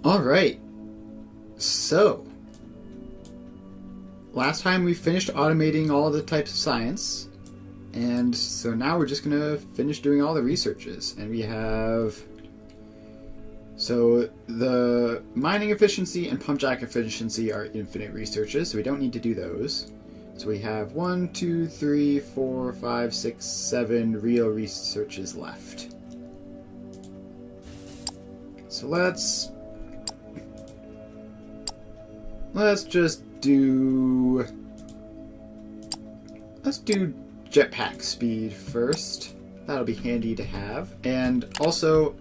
Alright, so last time we finished automating all the types of science, and so now we're just going to finish doing all the researches. And we have, so the mining efficiency and pump jack efficiency are infinite researches, so we don't need to do those. So we have 1, 2, 3, 4, 5, 6, 7 real researches left. So let's just do, let's do jetpack speed first. That'll be handy to have. And also,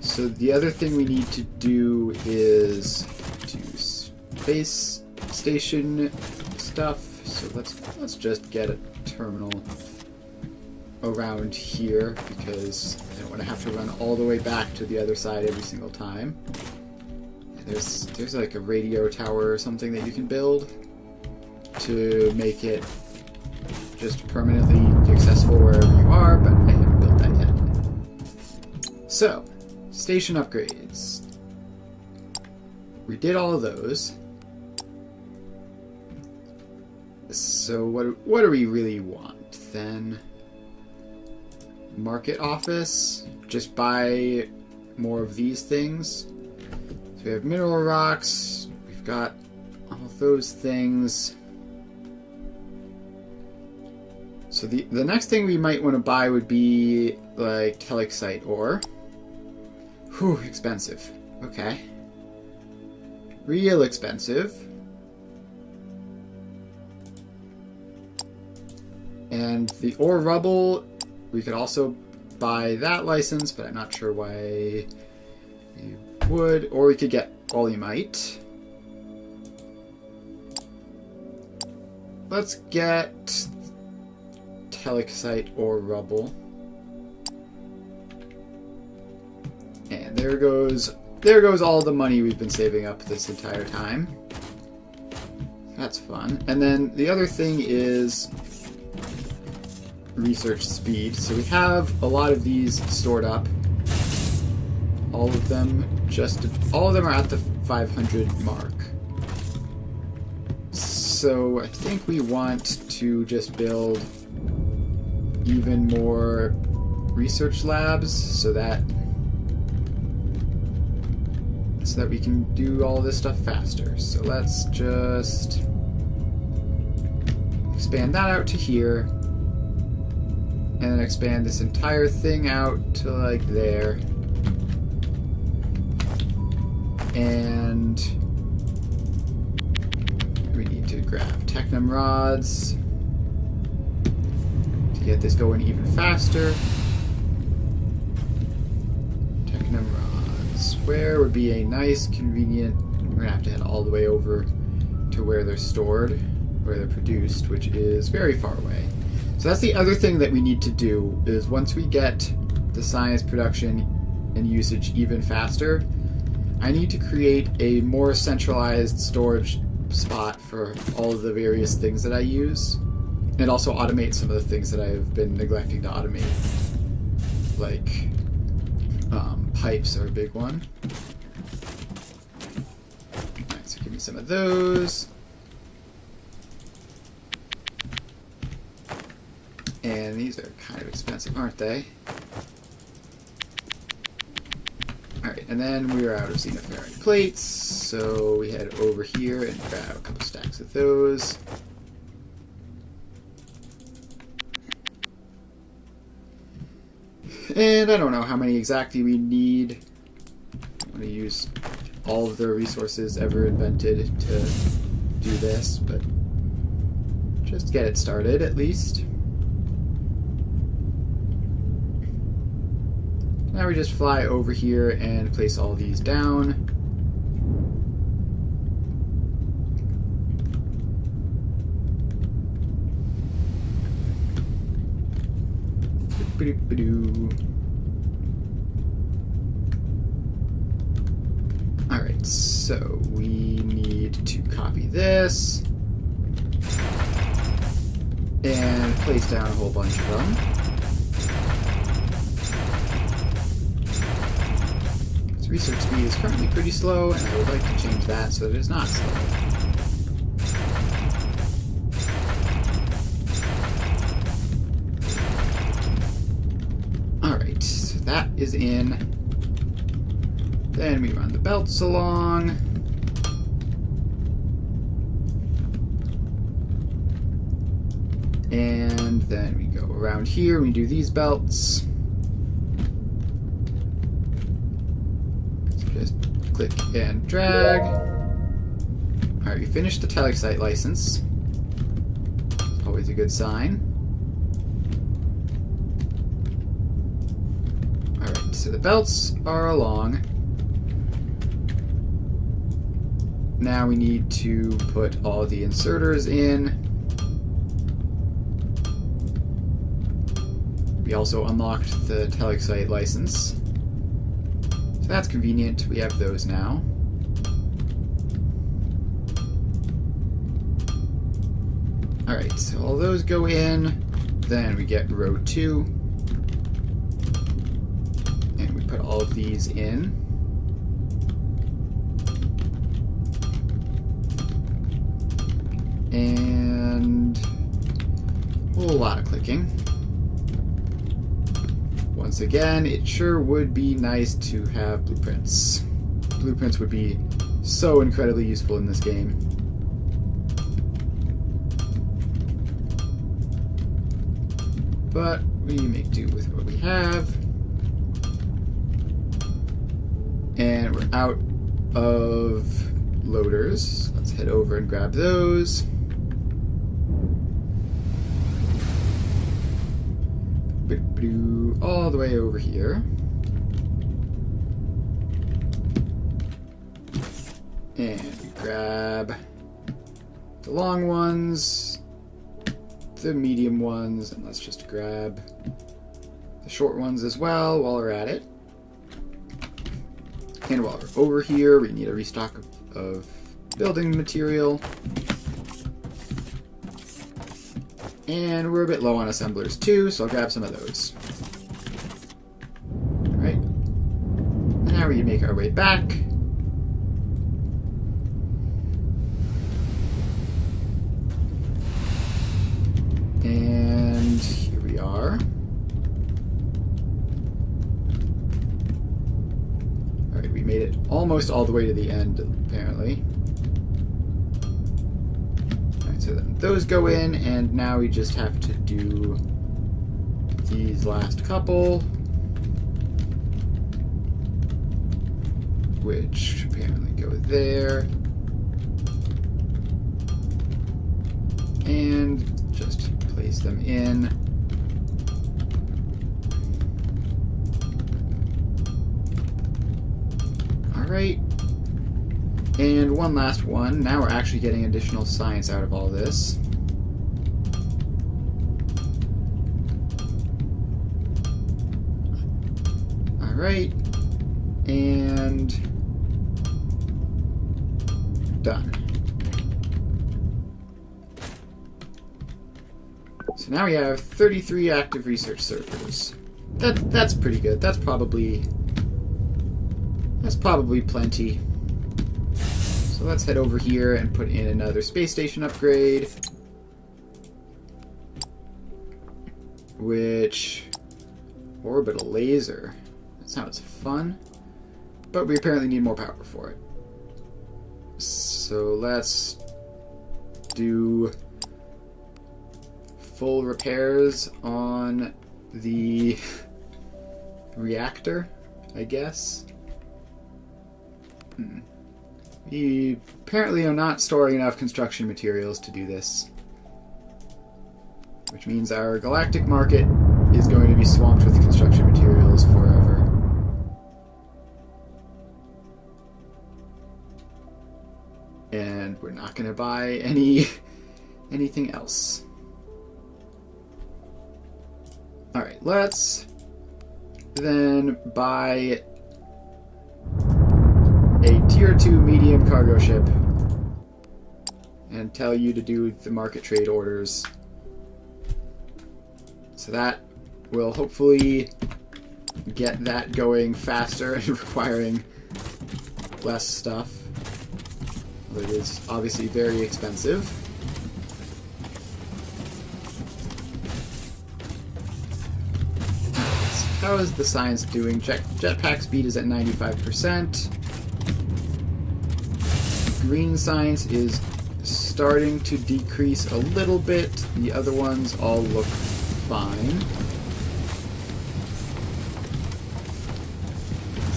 so the other thing we need to do is do space station stuff. So let's just get a terminal around here because I don't want to have to run all the way back to the other side every single time. There's like a radio tower or something that you can build to make it just permanently accessible wherever you are, but I haven't built that yet. So, station upgrades. We did all of those. So what do we really want then? Market office. Just buy more of these things. So we have mineral rocks. We've got all those things. So the next thing we might want to buy would be like telexite ore. Whew, expensive. Okay. Real expensive. And the ore rubble, we could also buy that license, but I'm not sure why you would. Or we could get volumite. Let's get telexite ore rubble. And there goes all the money we've been saving up this entire time. That's fun. And then the other thing is research speed. So we have a lot of these stored up. All of them are at the 500 mark. So I think we want to just build even more research labs so that we can do all this stuff faster. So let's just expand that out to here. And then expand this entire thing out to like there. And we need to grab Technum rods to get this going even faster. Technum rods. Where would be a nice, convenient... We're going to have to head all the way over to where they're stored, where they're produced, which is very far away. So that's the other thing that we need to do, is once we get the science production and usage even faster, I need to create a more centralized storage spot for all of the various things that I use, and also automate some of the things that I've been neglecting to automate. Like, pipes are a big one. Alright, so give me some of those. And these are kind of expensive, aren't they? Alright, and then we are out of xenoferrite plates, so we head over here and grab a couple stacks of those. And I don't know how many exactly we need. I want to use all of the resources ever invented to do this, but just get it started at least. Now we just fly over here and place all these down. Alright, so we need to copy this and place down a whole bunch of them. research speed is currently pretty slow, and I would like to change that so that it is not slow. Alright, so that is in. Then we run the belts along. And then we go around here, we do these belts. So just click and drag. Alright, we finished the telesite license. Always a good sign. Alright, so the belts are along. Now we need to put all the inserters in. We also unlocked the telesite license. So that's convenient. We have those now. Alright, so all those go in. Then we get row 2. And we put all of these in. And a whole lot of clicking. Once again, it sure would be nice to have blueprints. Blueprints would be so incredibly useful in this game. But we make do with what we have. And we're out of loaders. Let's head over and grab those. All the way over here. And we grab the long ones, the medium ones, and let's just grab the short ones as well while we're at it. And while we're over here, we need a restock of building material. And we're a bit low on assemblers too, so I'll grab some of those. Alright. Now we make our way back. And here we are. Alright, we made it almost all the way to the end, apparently. So then those go in, and now we just have to do these last couple, which apparently go there, and just place them in. Alright. And one last one. Now we're actually getting additional science out of all this. Alright. And done. So now we have 33 active research servers. That's pretty good. That's probably plenty. So let's head over here and put in another space station upgrade. Which... orbital laser. That sounds fun. But we apparently need more power for it. So let's do full repairs on the reactor, I guess. We apparently are not storing enough construction materials to do this. Which means our galactic market is going to be swamped with construction materials forever. And we're not going to buy anything else. Alright, let's then buy a tier 2 medium cargo ship and tell you to do the market trade orders. So that will hopefully get that going faster and requiring less stuff. But it is obviously very expensive. So how is the science doing? Jetpack speed is at 95%. Green science is starting to decrease a little bit. The other ones all look fine.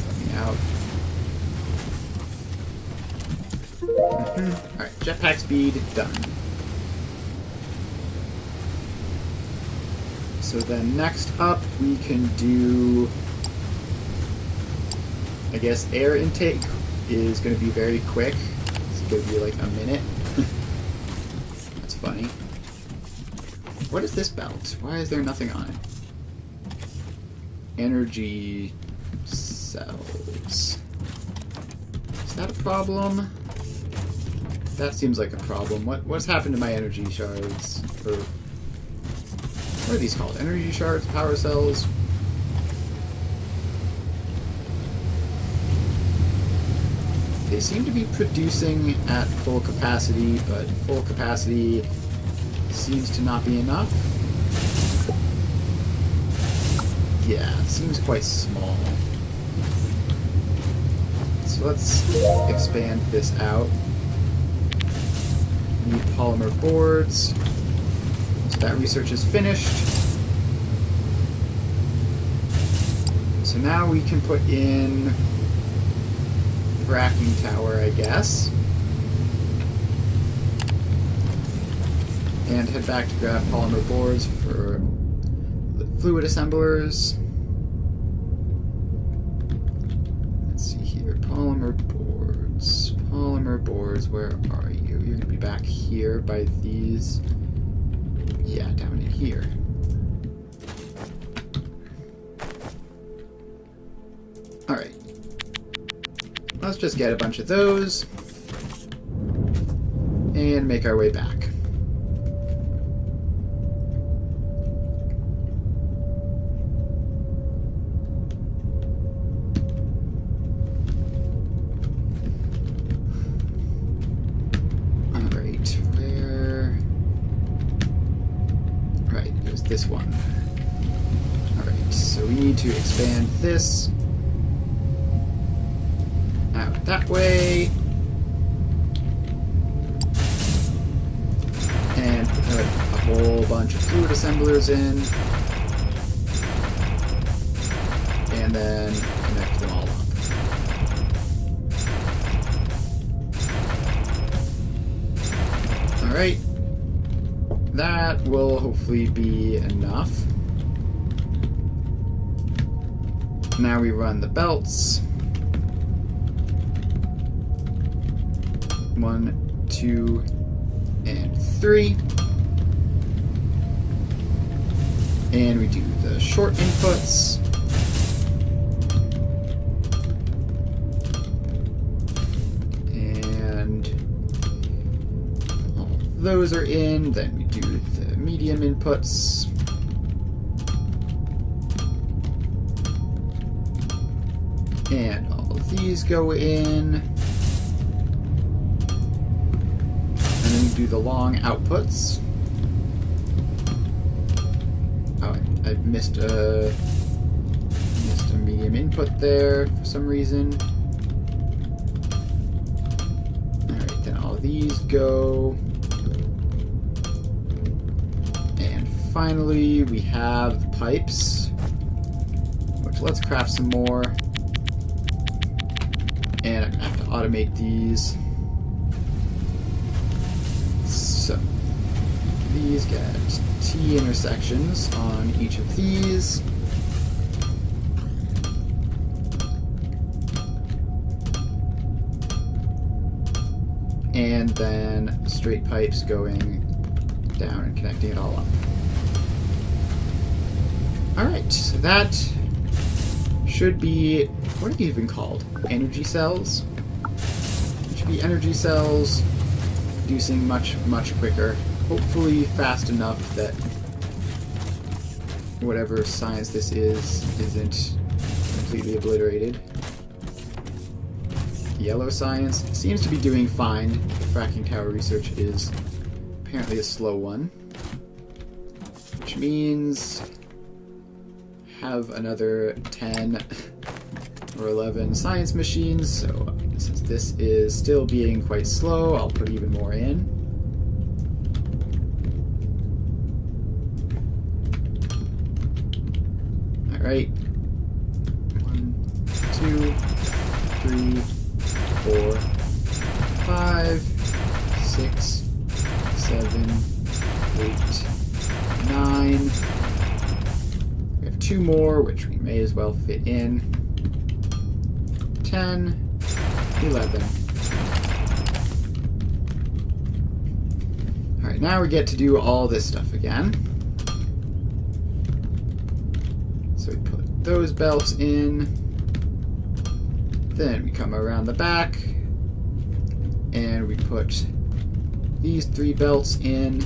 Let me out. Alright, jetpack speed done. So then next up we can do, I guess, air intake is going to be very quick. It's going to be like a minute. That's funny. What is this belt? Why is there nothing on it? Energy cells. Is that a problem? That seems like a problem. What's happened to my energy shards? Or what are these called? Energy shards? Power cells? They seem to be producing at full capacity, but full capacity seems to not be enough. Yeah, it seems quite small. So let's expand this out. We need polymer boards. So that research is finished. So now we can put in fracking tower, I guess. And head back to grab polymer boards for the fluid assemblers. Let's see here. Polymer boards. Polymer boards, where are you? You're going to be back here by these. Yeah, down in here. Alright. Let's just get a bunch of those and make our way back. Alright, where... Right, there's this one. Alright, so we need to expand this out that way. And put a whole bunch of fluid assemblers in. And then connect them all up. Alright. That will hopefully be enough. Now we run the belts. 1, 2, and 3. And we do the short inputs. And all those are in. Then we do the medium inputs. And all of these go in. And then we do the long outputs. Oh, I missed a medium input there for some reason. Alright, then all of these go. And finally we have the pipes. Which, let's craft some more. And I'm going to have to automate these. So, these get T intersections on each of these. And then straight pipes going down and connecting it all up. Alright, so that should be, what are they even called? Energy cells? It should be energy cells producing much, much quicker. Hopefully fast enough that whatever science this is isn't completely obliterated. yellow science seems to be doing fine. The fracking tower research is apparently a slow one. Which means have another 10 or 11 science machines. So since this is still being quite slow, I'll put even more in. Alright. 1, 2, 3, 4, 5, 6, 7, 8, 9. We have 2 more, which we may as well fit in. 10, 11. Alright, now we get to do all this stuff again. So we put those belts in. Then we come around the back. And we put these 3 belts in.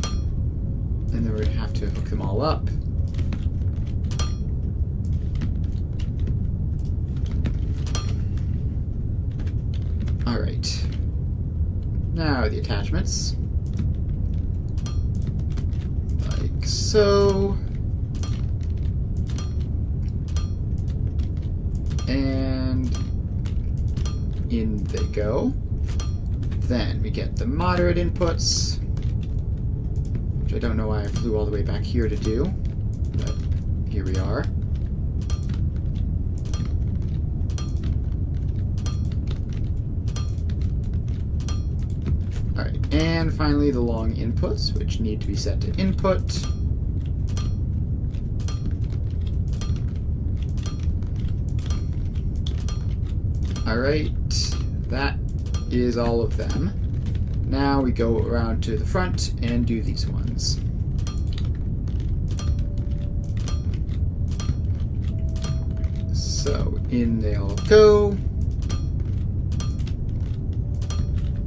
And then we're going to have to hook them all up. Alright. Now the attachments. Like so. And in they go. Then we get the moderate inputs, which I don't know why I flew all the way back here to do, but here we are. Alright, and finally the long inputs, which need to be set to input. Alright, that is all of them. Now we go around to the front and do these ones. So in they all go.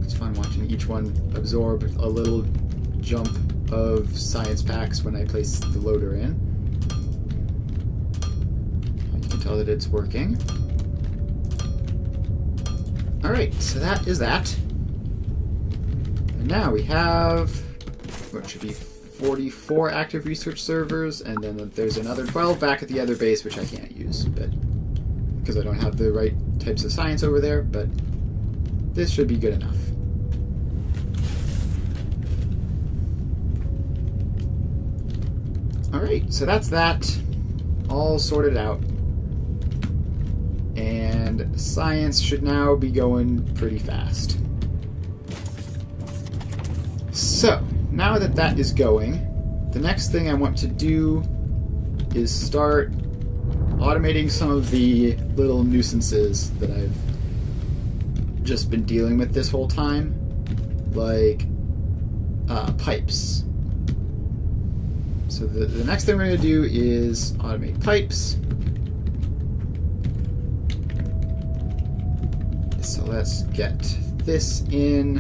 It's fun watching each one absorb a little jump of science packs when I place the loader in. You can tell that it's working. Alright, so that is that. And now we have what should be 44 active research servers, and then there's another 12 back at the other base, which I can't use, but because I don't have the right types of science over there, but this should be good enough. Alright, so that's that. All sorted out. And science should now be going pretty fast. So, now that that is going, the next thing I want to do is start automating some of the little nuisances that I've just been dealing with this whole time, like pipes. So the next thing we're going to do is automate pipes. So let's get this in.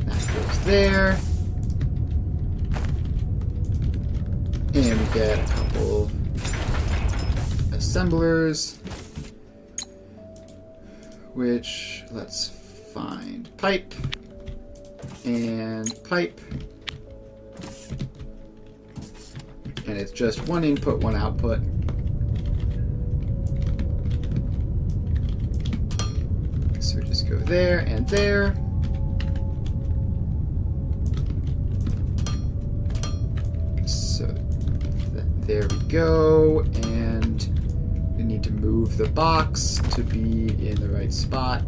That goes there. And we get a couple assemblers, which let's find pipe and pipe. And it's just one input, one output. So just go there and there. So there we go. And we need to move the box to be in the right spot.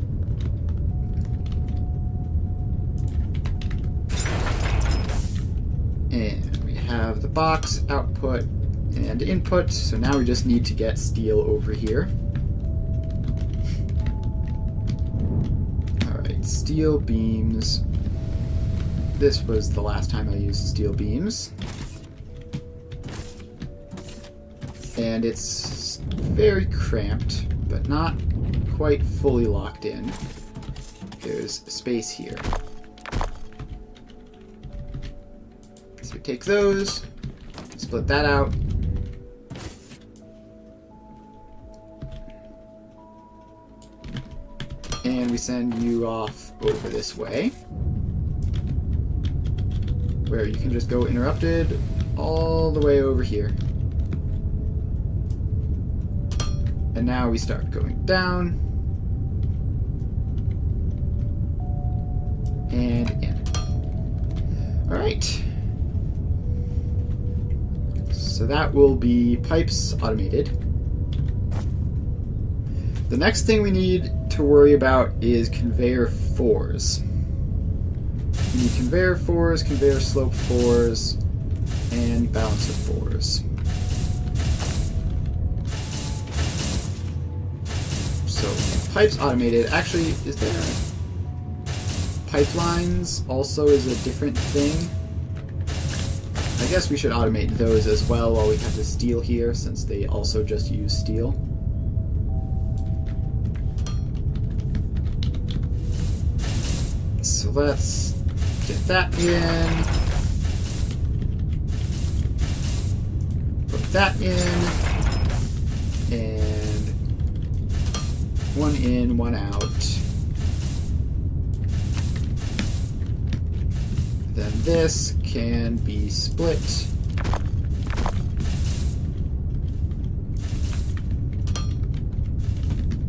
And we have the box, output, and input. So now we just need to get steel over here. Alright, steel beams. This was the last time I used steel beams. And it's very cramped, but not quite fully locked in. There's space here. So we take those, split that out. And we send you off over this way, where you can just go interrupted all the way over here. And now we start going down and in. Alright. So that will be pipes automated. The next thing we need to worry about is conveyor 4s. We need conveyor 4s, conveyor slope 4s, and balancer 4s. So pipes automated. Actually, is there pipelines also is a different thing? I guess we should automate those as well while we have the steel here, since they also just use steel. So let's get that in. Put that in. And one in, one out. Then this can be split.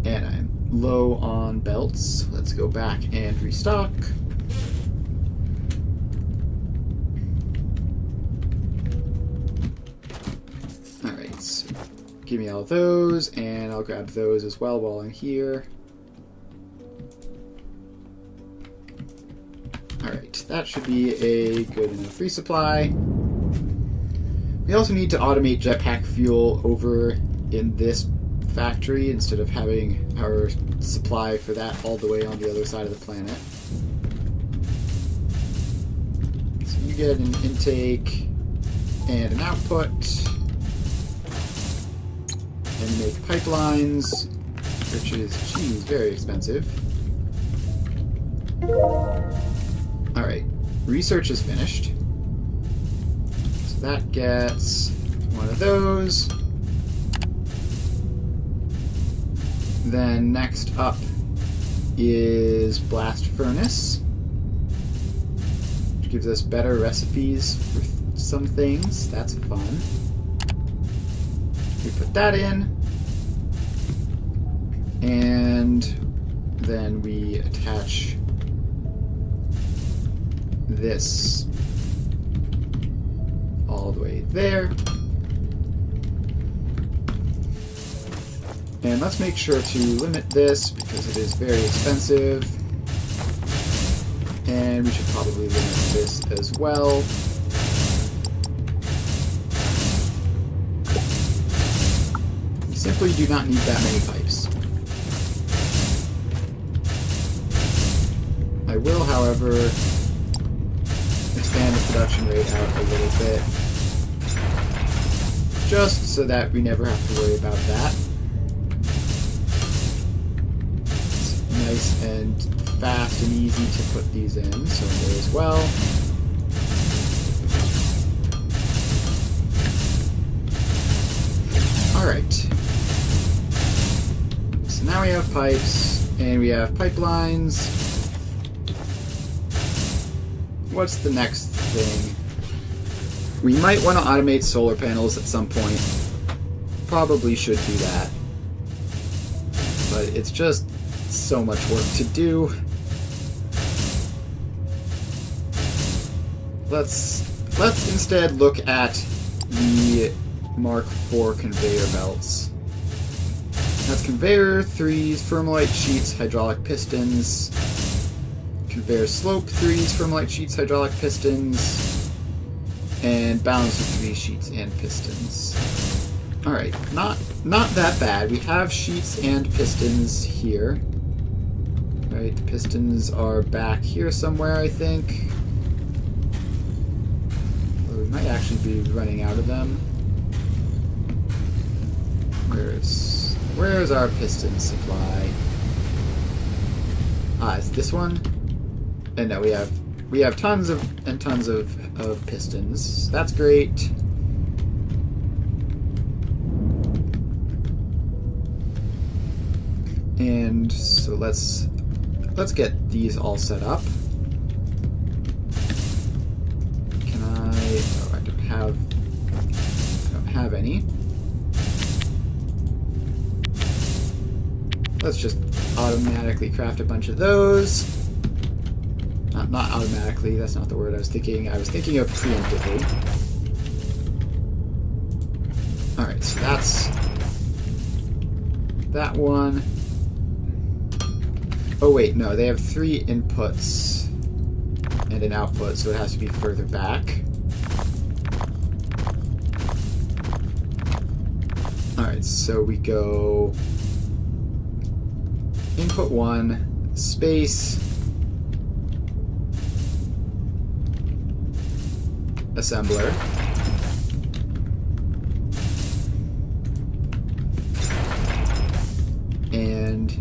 And I'm low on belts. Let's go back and restock. Alright, so give me all those, and I'll grab those as well while I'm here. Alright, that should be a good enough resupply. We also need to automate jetpack fuel over in this factory instead of having our supply for that all the way on the other side of the planet. So you get an intake and an output, and make pipelines, which is, geez, very expensive. Alright, research is finished. So that gets one of those. Then next up is blast furnace, which gives us better recipes for some things. That's fun. We put that in, and then we attach this all the way there. And let's make sure to limit this because it is very expensive. And we should probably limit this as well. We simply do not need that many pipes. I will, however, expand the production rate out a little bit, just so that we never have to worry about that. Nice and fast and easy to put these in, so there as well. Alright. So now we have pipes, and we have pipelines. What's the next thing? We might want to automate solar panels at some point. Probably should do that. But it's just so much work to do. Let's instead look at the Mark IV conveyor belts. That's conveyor 3s, Firmolite sheets, hydraulic pistons. Conveyor slope 3s, Firmolite sheets, hydraulic pistons. And balancer 3 sheets and pistons. Alright, not that bad. We have sheets and pistons here. Right, the pistons are back here somewhere, I think. Or we might actually be running out of them. Where's our piston supply? Ah, it's this one? And no, we have tons and tons of pistons. That's great. And so let's let's get these all set up. Can I... Oh, I don't have any. Let's just automatically craft a bunch of those. Not automatically, that's not the word I was thinking. I was thinking of preemptively. Alright, so that's that one. Oh wait, no, they have 3 inputs and an output, so it has to be further back. Alright, so we go input 1, space, assembler. And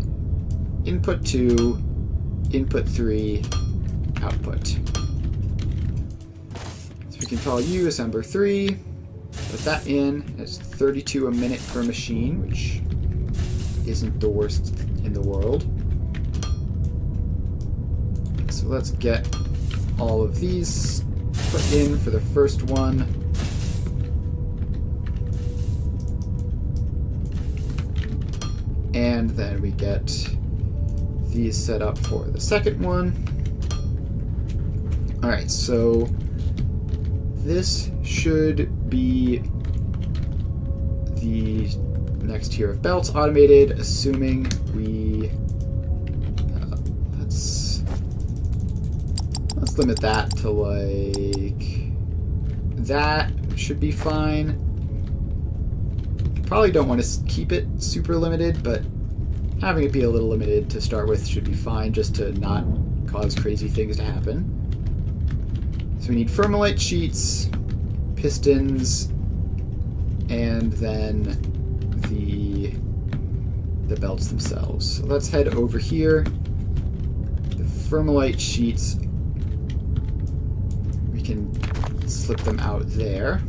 input 2, input 3, output. So we can call you assembler 3, put that in. It's 32 a minute per machine, which isn't the worst in the world. So let's get all of these put in for the first one. And then we get these set up for the second one. Alright, so this should be the next tier of belts automated, assuming we... let's limit that to like... that should be fine. Probably don't want to keep it super limited, but having it be a little limited to start with should be fine, just to not cause crazy things to happen. So we need Fermolite sheets, pistons, and then the belts themselves. So let's head over here. The Fermolite sheets, we can slip them out there,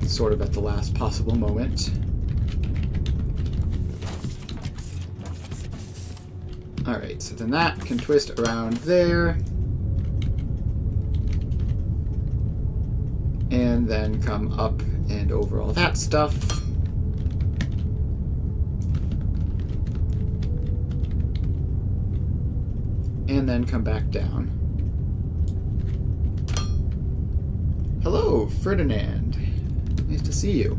sort of at the last possible moment. Alright, so then that can twist around there. And then come up and over all that stuff. And then come back down. Hello, Ferdinand. Nice to see you.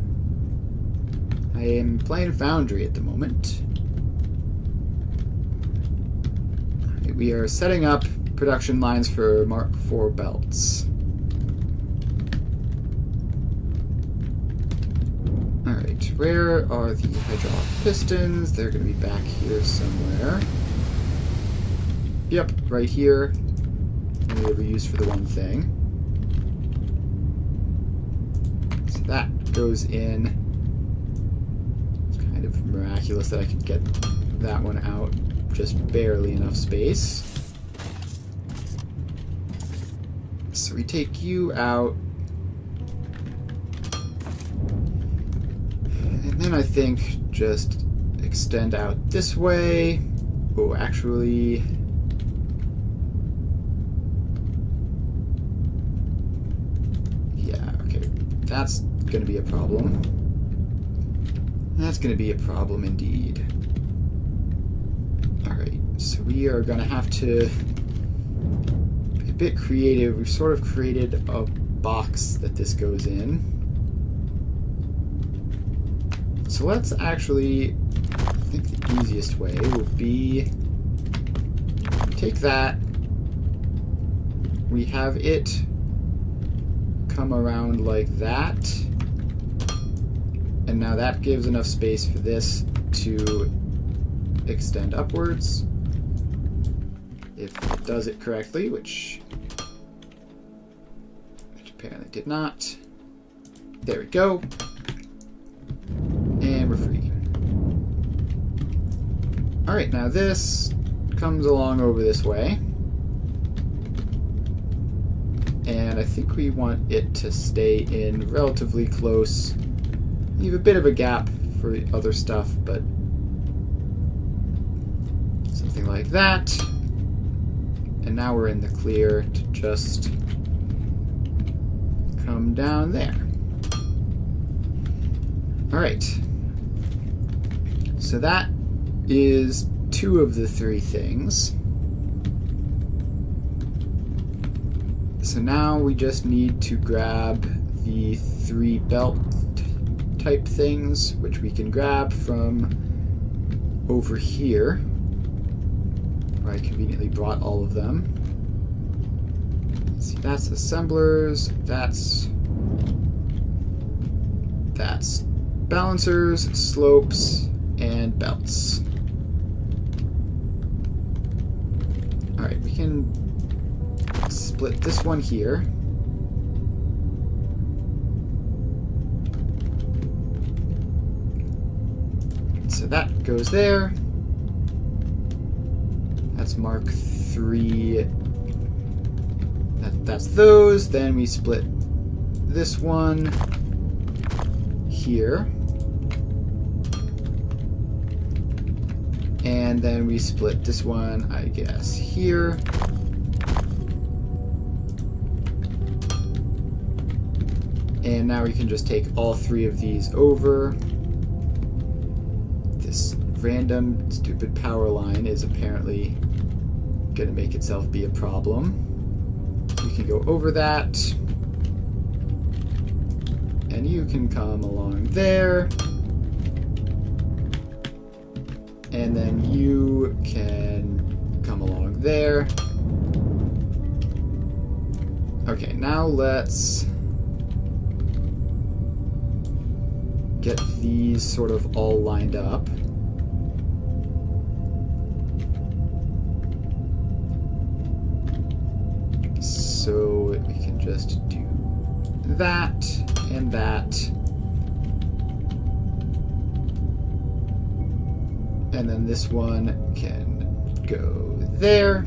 I am playing Foundry at the moment. We are setting up production lines for Mark IV belts. Alright, where are the hydraulic pistons? They're going to be back here somewhere. Yep, right here. Only ever used for the one thing. So that goes in. It's kind of miraculous that I can get that one out. Just barely enough space. So we take you out. And then I think just extend out this way. Oh, actually... yeah, okay. That's going to be a problem. That's going to be a problem indeed. Alright, so we are going to have to be a bit creative. We've sort of created a box that this goes in. So let's actually, I think the easiest way would be, take that, we have it come around like that, and now that gives enough space for this to extend upwards, if it does it correctly, which apparently did not. There we go. And we're free. Alright, now this comes along over this way. And I think we want it to stay in relatively close. Leave a bit of a gap for other stuff, but Something like that. And now we're in the clear to just come down there. Alright. So that is 2 of the 3 things. So now we just need to grab the 3 belt type things, which we can grab from over here, where I conveniently brought all of them. Let's see, that's assemblers, that's balancers, slopes, and belts. Alright, we can split this one here. So that goes there. That's Mark 3. That's those. Then we split this one here. And then we split this one, I guess, here. And now we can just take all 3 of these over. This random stupid power line is apparently going to make itself be a problem. We can go over that. And you can come along there. And then you can come along there. Okay, now let's get these sort of all lined up. So we can just do that and that. And then this one can go there.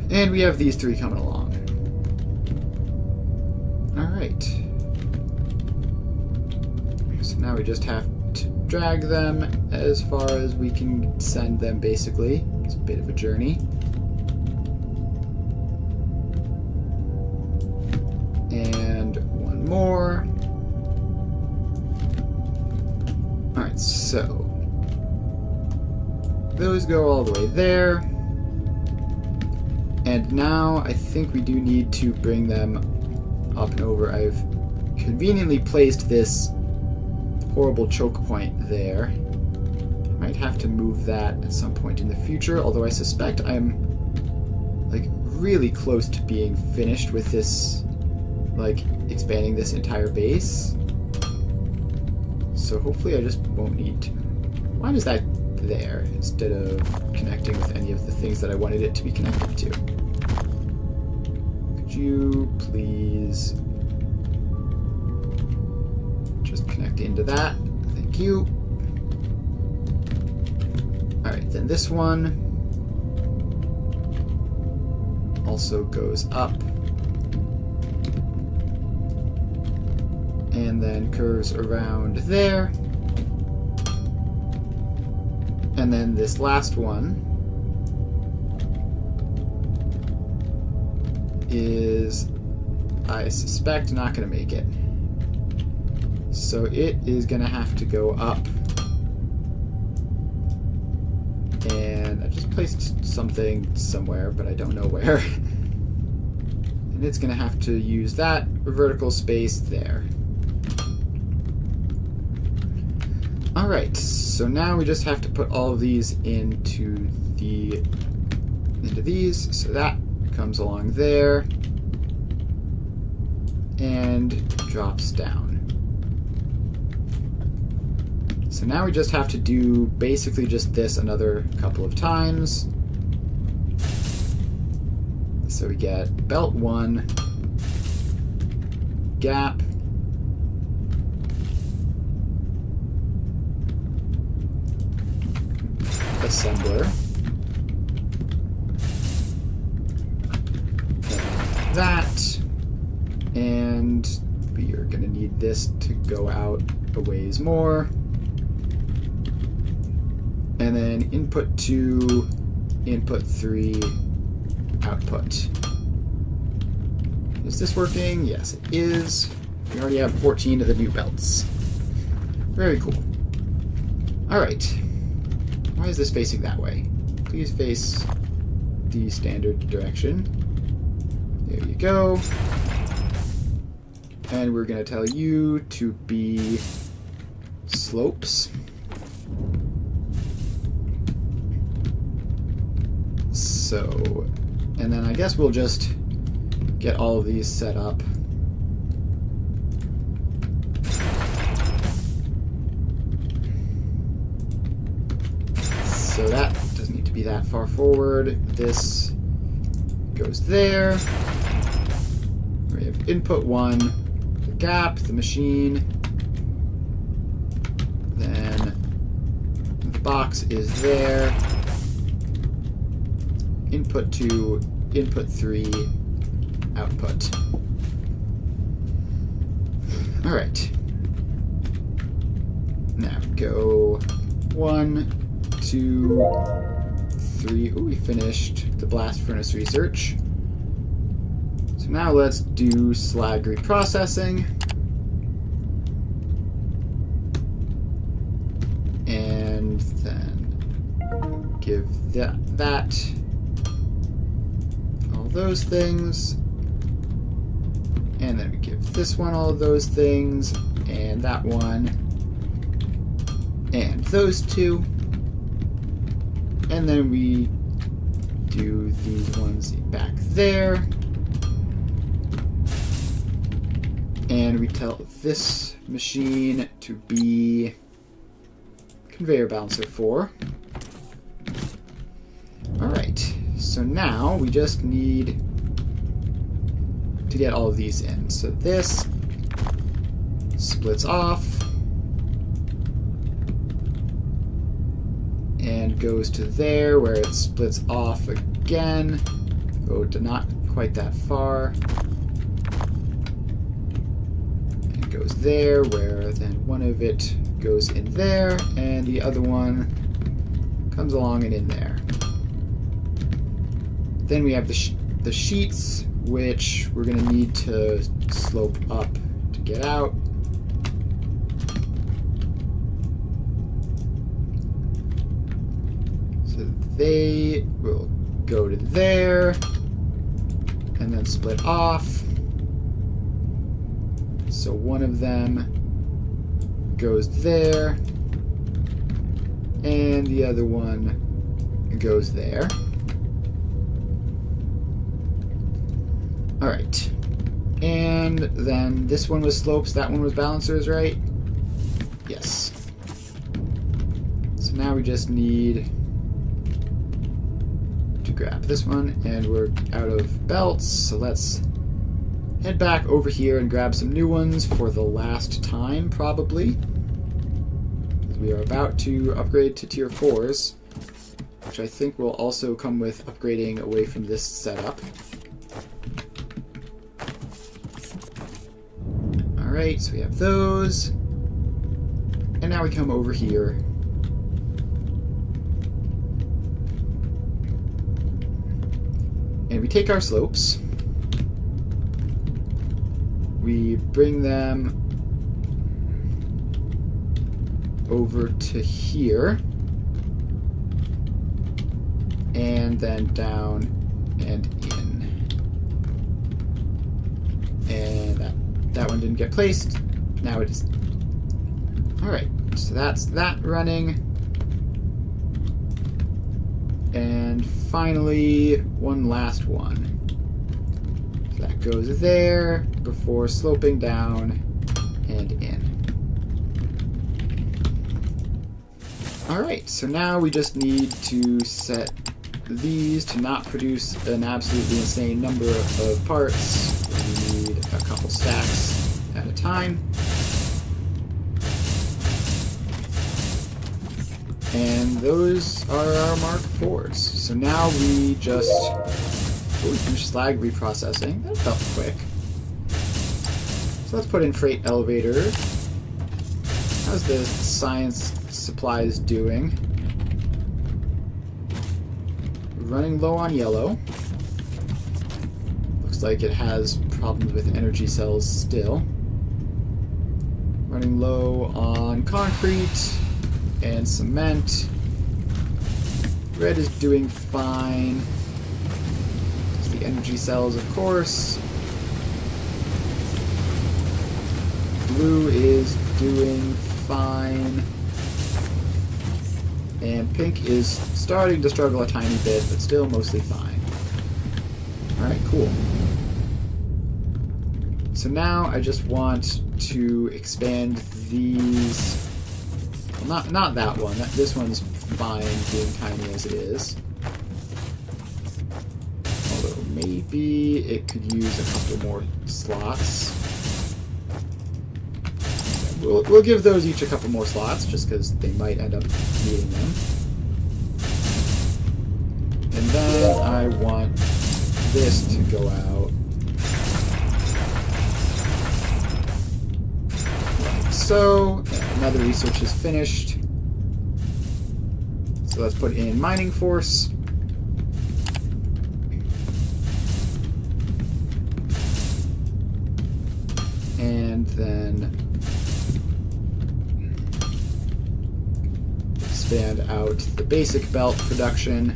And we have these 3 coming along. Alright. So now we just have to drag them as far as we can send them, basically. It's a bit of a journey. And one more. Alright, so those go all the way there. And now I think we do need to bring them up and over. I've conveniently placed this horrible choke point there. I might have to move that at some point in the future, although I suspect I'm like really close to being finished with this, like expanding this entire base. So hopefully I just won't need to. Why is that there instead of connecting with any of the things that I wanted it to be connected to? Could you please just connect into that? Thank you. Alright, then this one also goes up and then curves around there. And then this last one is, I suspect, not going to make it. So it is going to have to go up. And I just placed something somewhere, but I don't know where. And it's going to have to use that vertical space there. Alright, so now we just have to put all of these into these. So that comes along there and drops down. So now we just have to do basically just this another couple of times. So we get belt 1, gap, assembler, that, and we are going to need this to go out a ways more. And then input 2, input 3, output. Is this working? Yes, it is. We already have 14 of the new belts. Very cool. Alright. Why is this facing that way? Please face the standard direction. There you go. And we're going to tell you to be slopes. So, and then I guess we'll just get all of these set up. So that doesn't need to be that far forward. This goes there. We have input 1, the gap, the machine. Then the box is there. Input 2, input 3, output. Alright. Now go 1, 2, 3. Ooh, we finished the blast furnace research. So now let's do slag reprocessing. And then give that all those things. And then we give this one all of those things, and that one, and those two. And then we do these ones back there. And we tell this machine to be conveyor balancer 4. Alright, so now we just need to get all of these in. So this splits off and goes to there, where it splits off again. Go to not quite that far. And it goes there, where then one of it goes in there, and the other one comes along and in there. Then we have the sheets, which we're going to need to slope up to get out. So they will go to there, and then split off. So one of them goes there, and the other one goes there. Alright. And then this one was slopes, that one was balancers, right? Yes. So now we just need to grab this one, and we're out of belts, so let's head back over here and grab some new ones for the last time, probably. We are about to upgrade to tier 4s, which I think will also come with upgrading away from this setup. Alright, so we have those. And now we come over here. And we take our slopes. We bring them over to here. And then down and in. And that one didn't get placed. Now it is. Alright, so that's that running. And finally, one last one. So that goes there before sloping down and in. Alright, so now we just need to set these to not produce an absolutely insane number of parts. We need a couple stacks at a time. And those are our Mark IVs. So now we just... Oh, we finished slag reprocessing. That felt quick. So let's put in freight elevator. How's the science supplies doing? running low on yellow. Looks like it has problems with energy cells still. Running low on concrete and cement. Red is doing fine. It's the energy cells, of course. Blue is doing fine. And pink is starting to struggle a tiny bit, but still mostly fine. Alright, cool. So now I just want to expand these. Well, not that one. This one's fine being tiny as it is. Although maybe it could use a couple more slots. We'll give those each a couple more slots, just because they might end up needing them. And then I want this to go out. Like so. Another research is finished. So let's put in mining force. And then expand out the basic belt production.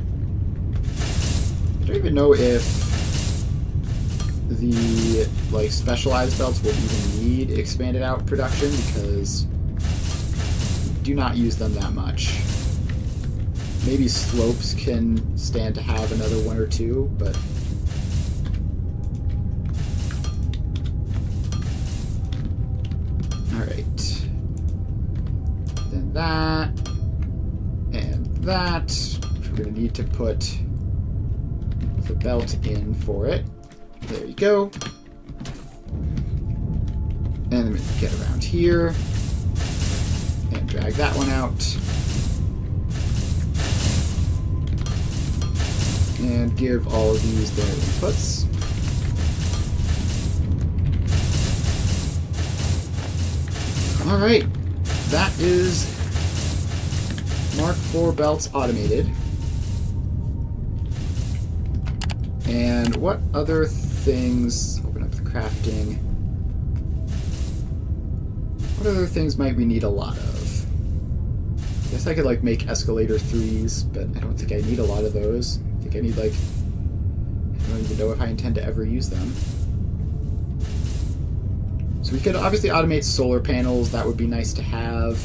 I don't even know if the specialized belts will even need expanded out production because we do not use them that much. Maybe slopes can stand to have another one or two, but alright. Then that and that. We're going to need to put the belt in for it. There you go. And then get around here and drag that one out. And give all of these their inputs. Alright, that is Mark IV belts automated. And what other things, open up the crafting, what other things might we need a lot of? I guess I could make escalator 3s, but I don't think I need a lot of those. I think I need I don't even know if I intend to ever use them. So we could obviously automate solar panels, that would be nice to have.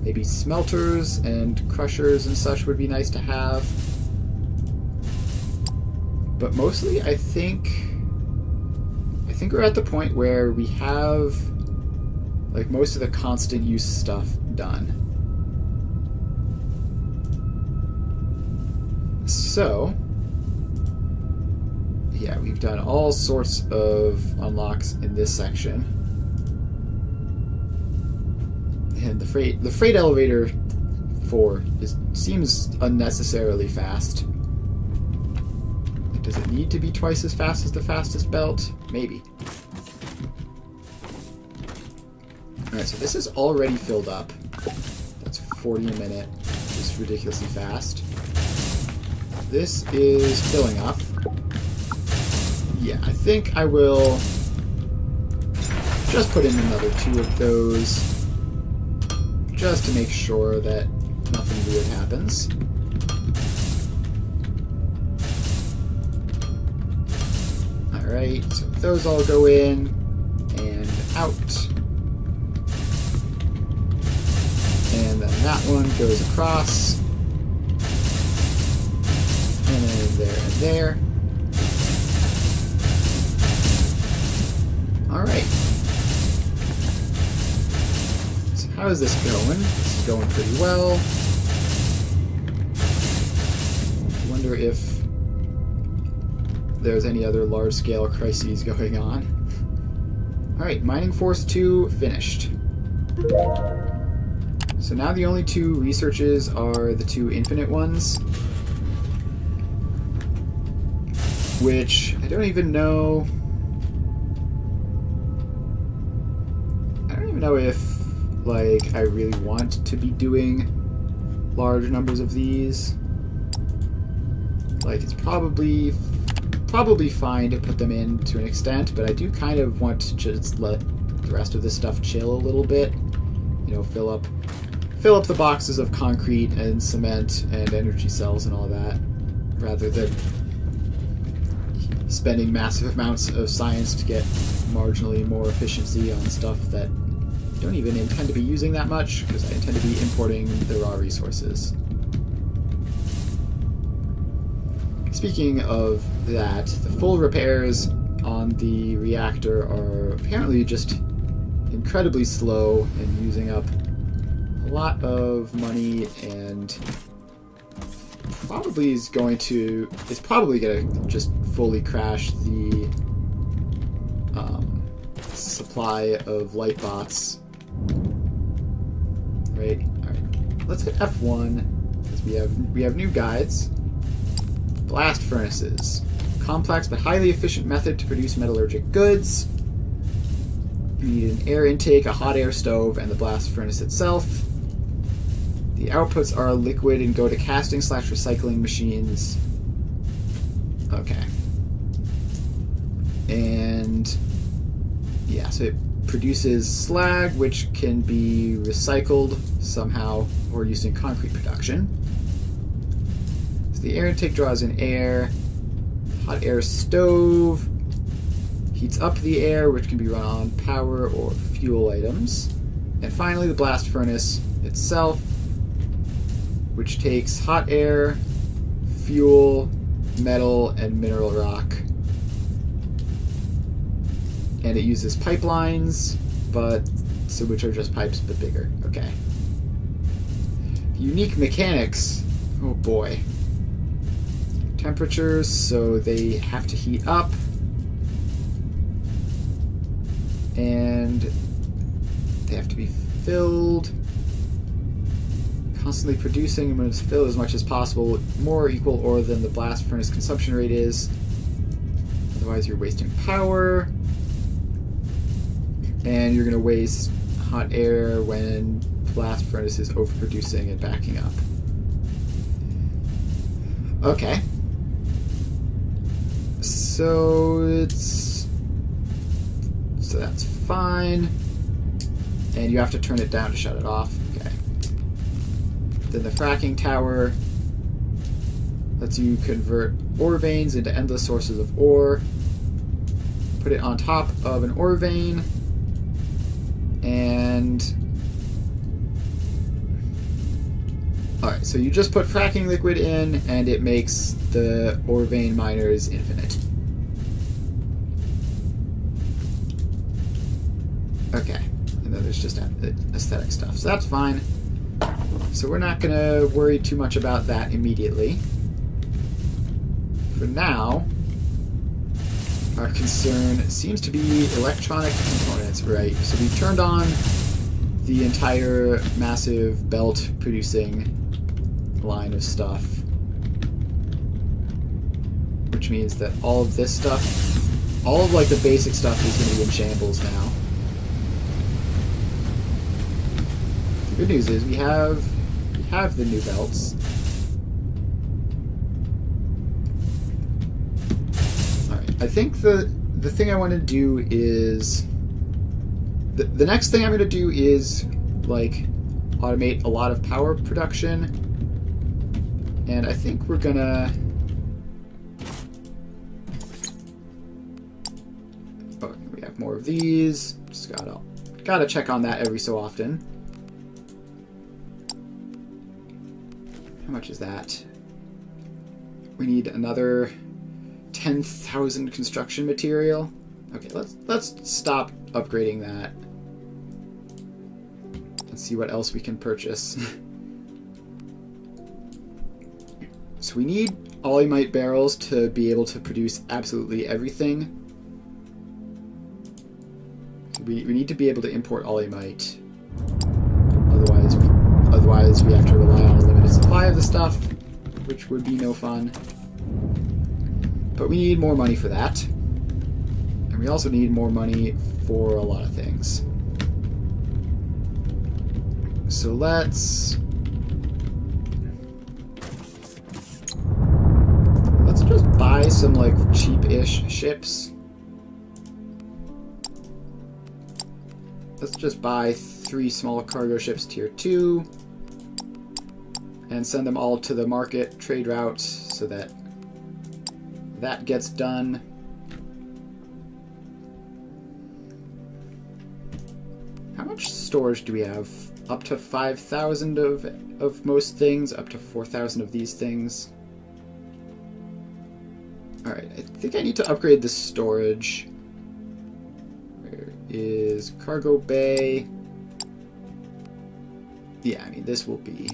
Maybe smelters and crushers and such would be nice to have. But mostly, I think we're at the point where we have most of the constant use stuff done. So, yeah, we've done all sorts of unlocks in this section. And the freight elevator 4 seems unnecessarily fast. Does it need to be twice as fast as the fastest belt? Maybe. Alright, so this is already filled up. That's 40 a minute, which is ridiculously fast. This is filling up. Yeah, I think I will just put in another 2 of those just to make sure that nothing weird happens. Alright, so those all go in and out. And then that one goes across. And then there and there. Alright. So how is this going? This is going pretty well. I wonder if there's any other large-scale crises going on. Alright, Mining Force 2 finished. So now the only 2 researches are the 2 infinite ones. Which, I don't even know if, I really want to be doing large numbers of these. Like, it's probably fine to put them in to an extent, but I do kind of want to just let the rest of this stuff chill a little bit. You know, fill up the boxes of concrete and cement and energy cells and all that, rather than spending massive amounts of science to get marginally more efficiency on stuff that I don't even intend to be using that much, because I intend to be importing the raw resources. Speaking of that, the full repairs on the reactor are apparently just incredibly slow and using up a lot of money, and it's probably going to just fully crash the supply of light bots. Right? Alright. Let's hit F1, because we have new guides. Blast furnaces. Complex but highly efficient method to produce metallurgic goods. You need an air intake, a hot air stove, and the blast furnace itself. The outputs are liquid and go to casting/recycling machines. Okay. And yeah, so it produces slag, which can be recycled somehow or used in concrete production. So the air intake draws in air. Hot air stove heats up the air, which can be run on power or fuel items. And finally, the blast furnace itself, which takes hot air, fuel, metal, and mineral rock. And it uses pipelines, which are just pipes but bigger. Okay. Unique mechanics. Oh boy. Temperatures, so they have to heat up. And they have to be filled. Constantly producing when it's filled as much as possible, more or equal or than the blast furnace consumption rate is. Otherwise you're wasting power. And you're going to waste hot air when blast furnace is overproducing and backing up. Okay. So that's fine. And you have to turn it down to shut it off. Okay. Then the fracking tower lets you convert ore veins into endless sources of ore. Put it on top of an ore vein. And alright, so you just put fracking liquid in and it makes the ore vein miners infinite. Okay, and then there's just aesthetic stuff, so that's fine. So we're not going to worry too much about that immediately. For now, our concern seems to be electronic components, right? So we've turned on the entire massive belt producing line of stuff, which means that all of this stuff, all of like the basic stuff is going to be in shambles now. The good news is we have the new belts. I think the thing I want to do is... The next thing I'm going to do is, like, automate a lot of power production. And I think we're going to... Oh, we have more of these. Just gotta check on that every so often. How much is that? We need another 10,000 construction material. Okay, let's stop upgrading that. Let's see what else we can purchase. So we need alumite barrels to be able to produce absolutely everything. We need to be able to import alumite. Otherwise we have to rely on a limited supply of the stuff, which would be no fun. But we need more money for that. And we also need more money for a lot of things. So let's... buy some like cheap-ish ships. Let's just buy 3 small cargo ships tier 2 and send them all to the market trade route so that that gets done. How much storage do we have? Up to 5,000 of most things, up to 4,000 of these things. Alright, I think I need to upgrade the storage. Where is cargo bay? Yeah, I mean, this will be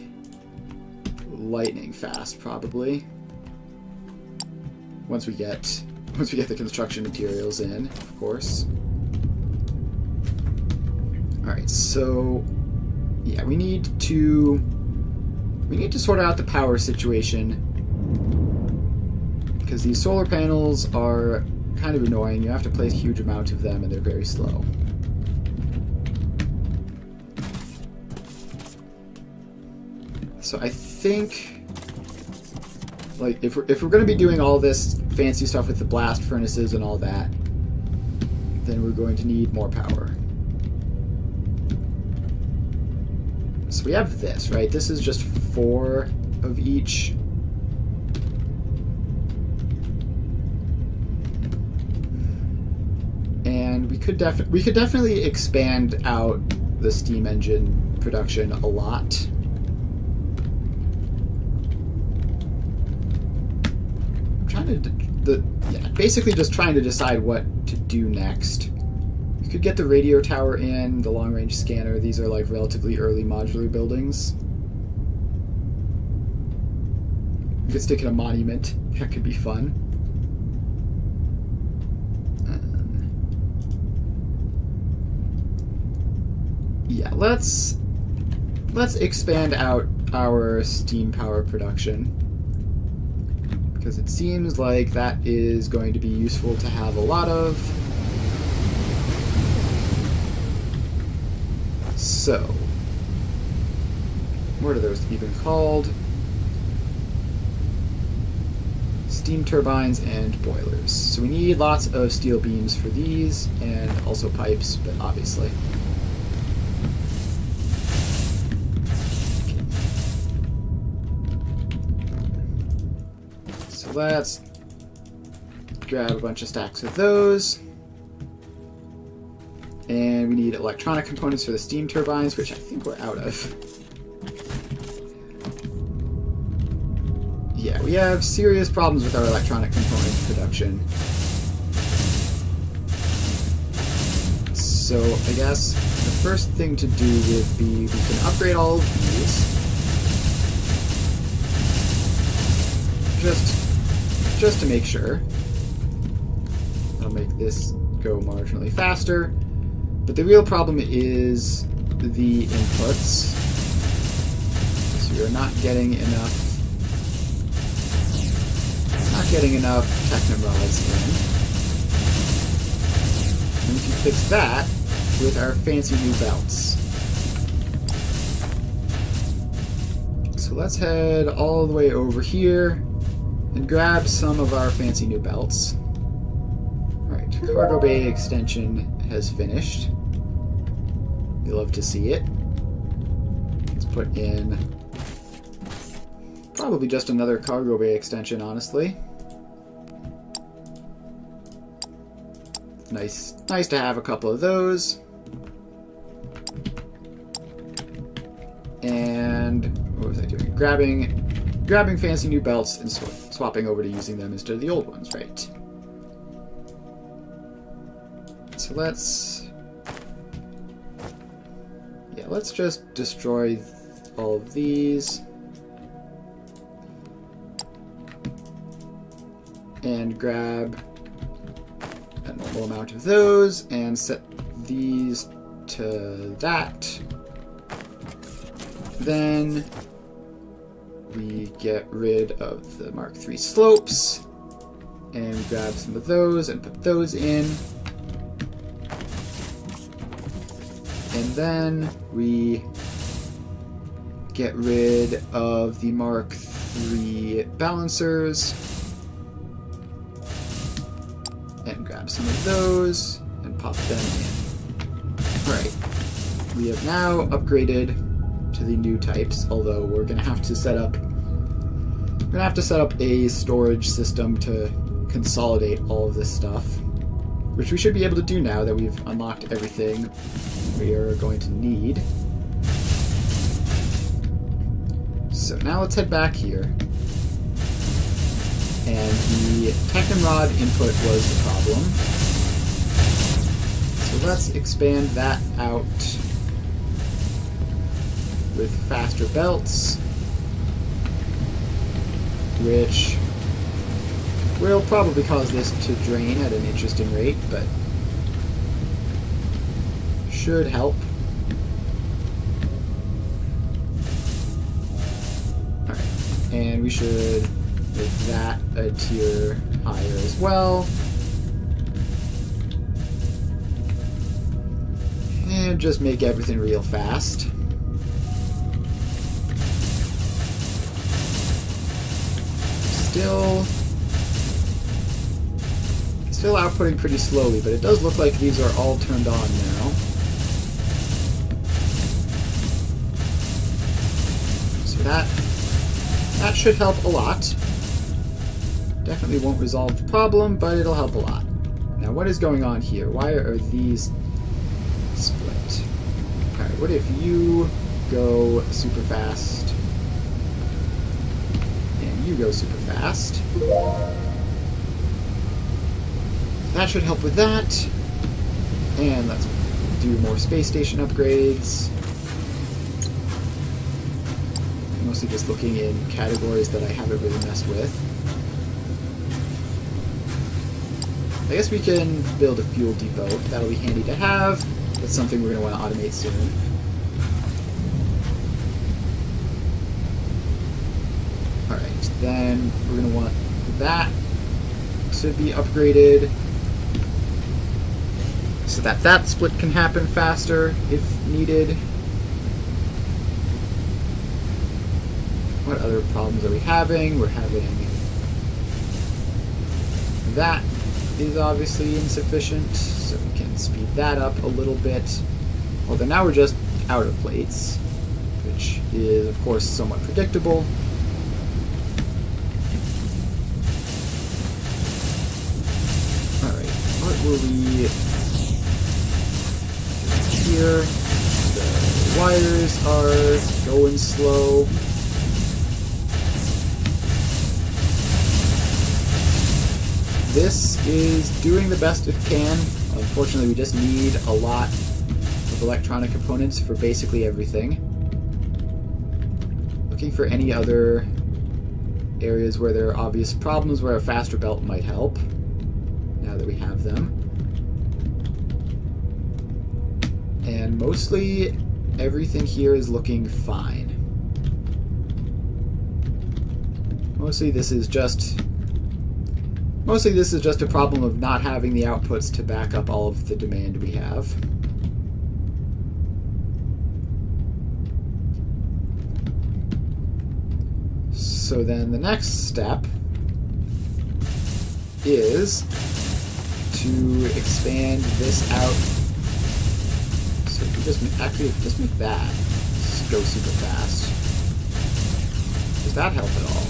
lightning fast, probably. Once we get the construction materials in, of course. Alright, so yeah, we need to sort out the power situation, because these solar panels are kind of annoying. You have to place a huge amount of them and they're very slow. So I think, like, if we're going to be doing all this fancy stuff with the blast furnaces and all that, then we're going to need more power. So we have this, right? This is just 4 of each. And we could definitely expand out the steam engine production a lot. I'm trying to basically just trying to decide what to do next. You could get the radio tower in, the long-range scanner. These are like relatively early modular buildings. You could stick in a monument. That could be fun. Yeah, let's expand out our steam power production, because it seems like that is going to be useful to have a lot of. So, what are those even called? Steam turbines and boilers. So we need lots of steel beams for these, and also pipes, but obviously. So let's grab a bunch of stacks of those. And we need electronic components for the steam turbines, which I think we're out of. Yeah, we have serious problems with our electronic component production. So I guess the first thing to do would be we can upgrade all of these. Just to make sure. That'll make this go marginally faster. But the real problem is the inputs. So you're not getting enough technomrods in. And we can fix that with our fancy new belts. So let's head all the way over here and grab some of our fancy new belts. Alright, cargo bay extension has finished. You love to see it. Let's put in probably just another cargo bay extension, honestly. Nice to have a couple of those. And what was I doing? Grabbing fancy new belts and swapping over to using them instead of the old ones, right? So let's just destroy all of these. And grab a normal amount of those and set these to that. Then we get rid of the Mark III slopes and grab some of those and put those in. And then we get rid of the Mark III balancers grab some of those and pop them in. Alright, we have now upgraded to the new types, although we're going to have to set up a storage system to consolidate all of this stuff, which we should be able to do now that we've unlocked everything we are going to need. So now let's head back here. And the Technrod input was the problem. So let's expand that out with faster belts, which will probably cause this to drain at an interesting rate, but should help. Alright, and we should make that a tier higher as well. And just make everything real fast. Still outputting pretty slowly, but it does look like these are all turned on now. So that should help a lot. Definitely won't resolve the problem, but it'll help a lot. Now, what is going on here? Why are these split? Alright, what if you go super fast and you go super fast? That should help with that. And let's do more space station upgrades. Mostly just looking in categories that I haven't really messed with. I guess we can build a fuel depot. That'll be handy to have. That's something we're going to want to automate soon. Alright, then we're going to want that to be upgraded so that split can happen faster if needed. What other problems are we having? We're having that is obviously insufficient, so we can speed that up a little bit. Although now we're just out of plates, which is of course somewhat predictable. Alright, what were we here? The wires are going slow. This is doing the best it can. Unfortunately, we just need a lot of electronic components for basically everything. Looking for any other areas where there are obvious problems where a faster belt might help, now that we have them. And mostly everything here is looking fine. Mostly this is just a problem of not having the outputs to back up all of the demand we have. So then the next step is to expand this out. So if we just make that just go super fast. Does that help at all?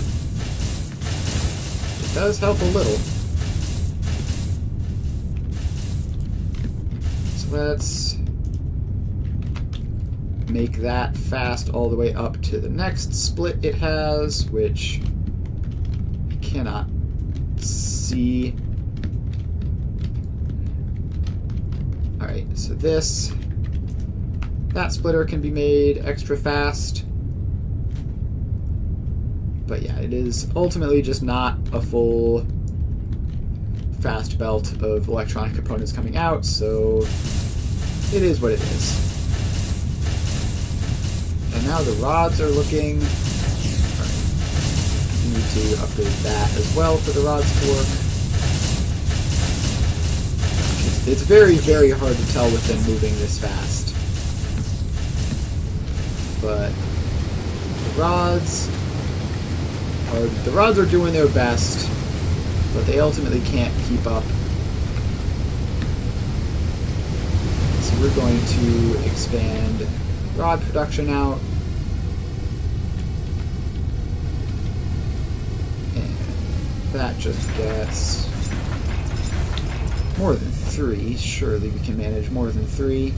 It does help a little. So let's make that fast all the way up to the next split it has, which I cannot see. Alright, so that splitter can be made extra fast. But yeah, it is ultimately just not a full fast belt of electronic components coming out, so it is what it is. And now the rods are looking... Alright, we need to upgrade that as well for the rods to work. It's very, very hard to tell with them moving this fast. But the rods are doing their best, but they ultimately can't keep up so we're going to expand rod production out. And that just gets more than 3. Surely we can manage more than 3.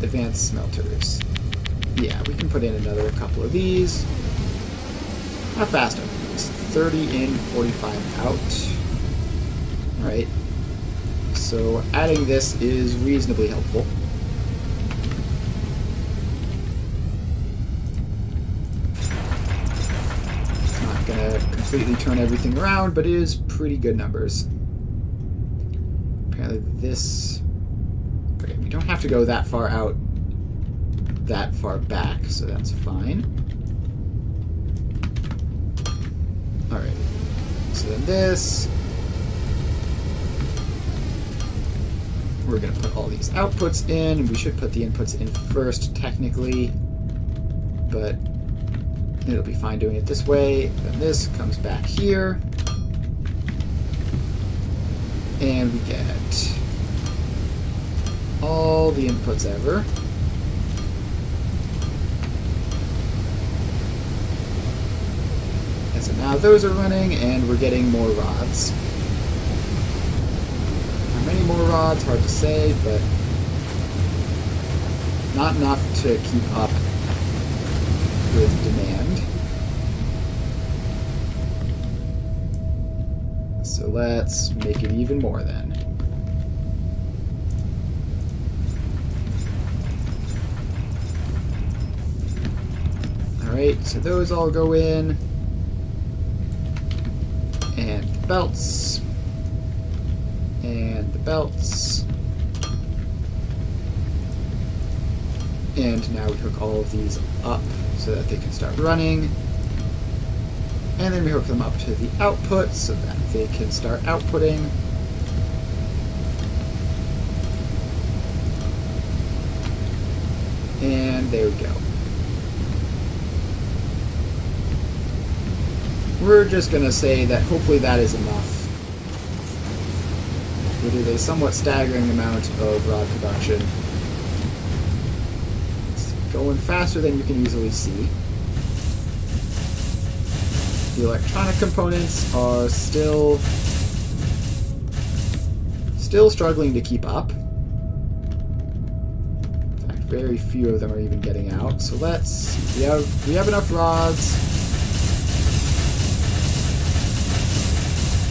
Advanced smelters. Yeah, we can put in another couple of these. How fast are these? 30 in, 45 out. Alright. So adding this is reasonably helpful. It's not going to completely turn everything around, but it is pretty good numbers. Apparently this... Okay, we don't have to go that far out, that far back, so that's fine. Alright, so then this... We're going to put all these outputs in, and we should put the inputs in first, technically, but it'll be fine doing it this way. Then this comes back here, and we get all the inputs ever. And so now those are running, and we're getting more rods. How many more rods? Hard to say, but not enough to keep up with demand. So let's make it even more then. Alright, so those all go in. And the belts. And the belts. And now we hook all of these up so that they can start running. And then we hook them up to the output so that they can start outputting. And there we go. We're just going to say that hopefully that is enough. We did a somewhat staggering amount of rod production. It's going faster than you can easily see. The electronic components are still struggling to keep up. In fact, very few of them are even getting out. So let's see. We have enough rods.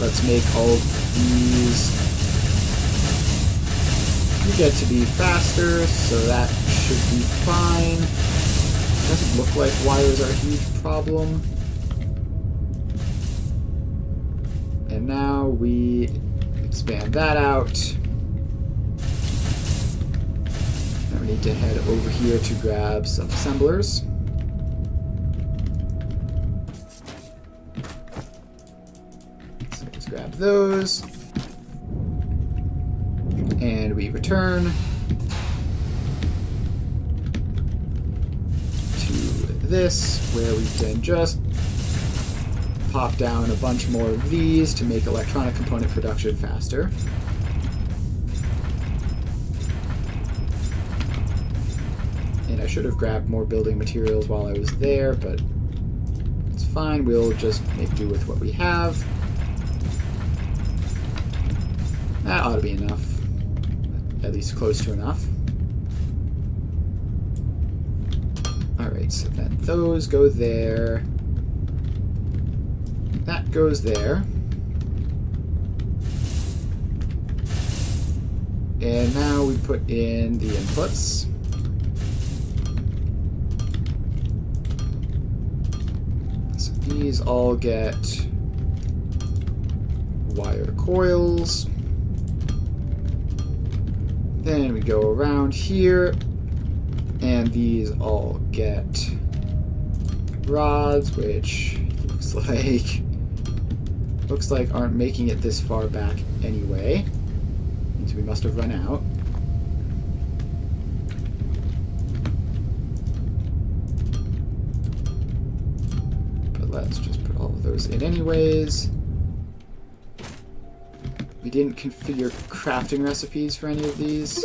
Let's make all of these. You get to be faster, so that should be fine. Doesn't look like wires are a huge problem. And now we expand that out. Now we need to head over here to grab some assemblers. So let's grab those. And we return to this, where we can just pop down a bunch more of these to make electronic component production faster. And I should have grabbed more building materials while I was there, but it's fine. We'll just make do with what we have. That ought to be enough. At least close to enough. Alright, so then those go there. That goes there. And now we put in the inputs. So these all get wire coils. Then we go around here, and these all get rods, which looks like aren't making it this far back anyway. Means we must have run out. But let's just put all of those in anyways. We didn't configure crafting recipes for any of these.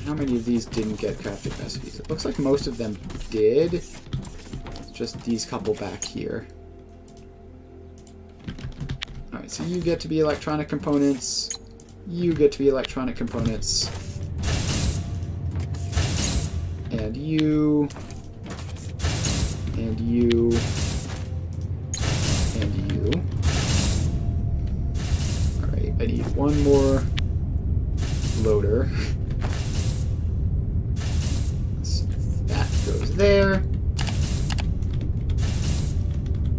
how many of these didn't get crafting recipes? It looks like most of them did. It's just these couple back here. Alright, so you get to be electronic components. You get to be electronic components. And you. And you. And you. Alright, I need one more loader. So that goes there.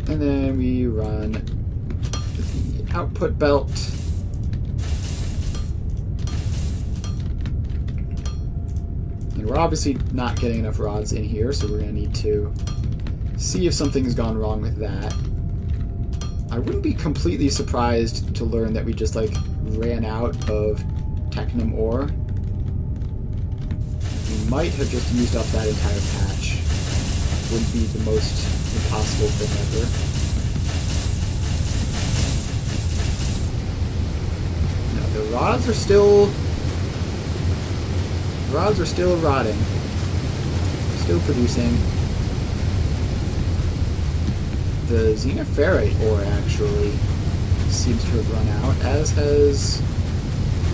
And then we run the output belt. And we're obviously not getting enough rods in here, so we're going to need to see if something's gone wrong with that. I wouldn't be completely surprised to learn that we just, like, ran out of Technum ore. We might have just used up that entire patch. Wouldn't be the most impossible thing ever. No, the rods are still... The rods are still rotting. Still producing. The xenoferrite ore actually seems to have run out, as has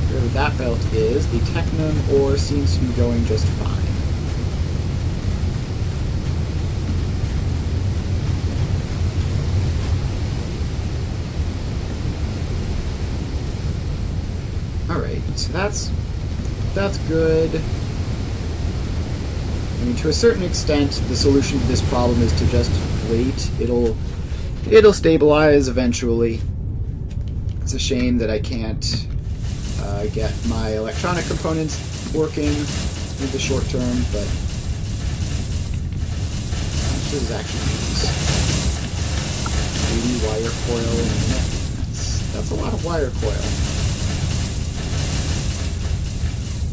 wherever that belt is. The Technum ore seems to be going just fine. Alright, so that's good. I mean, to a certain extent, the solution to this problem is to just wait. It'll stabilize eventually. It's a shame that I can't get my electronic components working in the short term, but this is actually 80 wire coil in a minute. That's a lot of wire coil.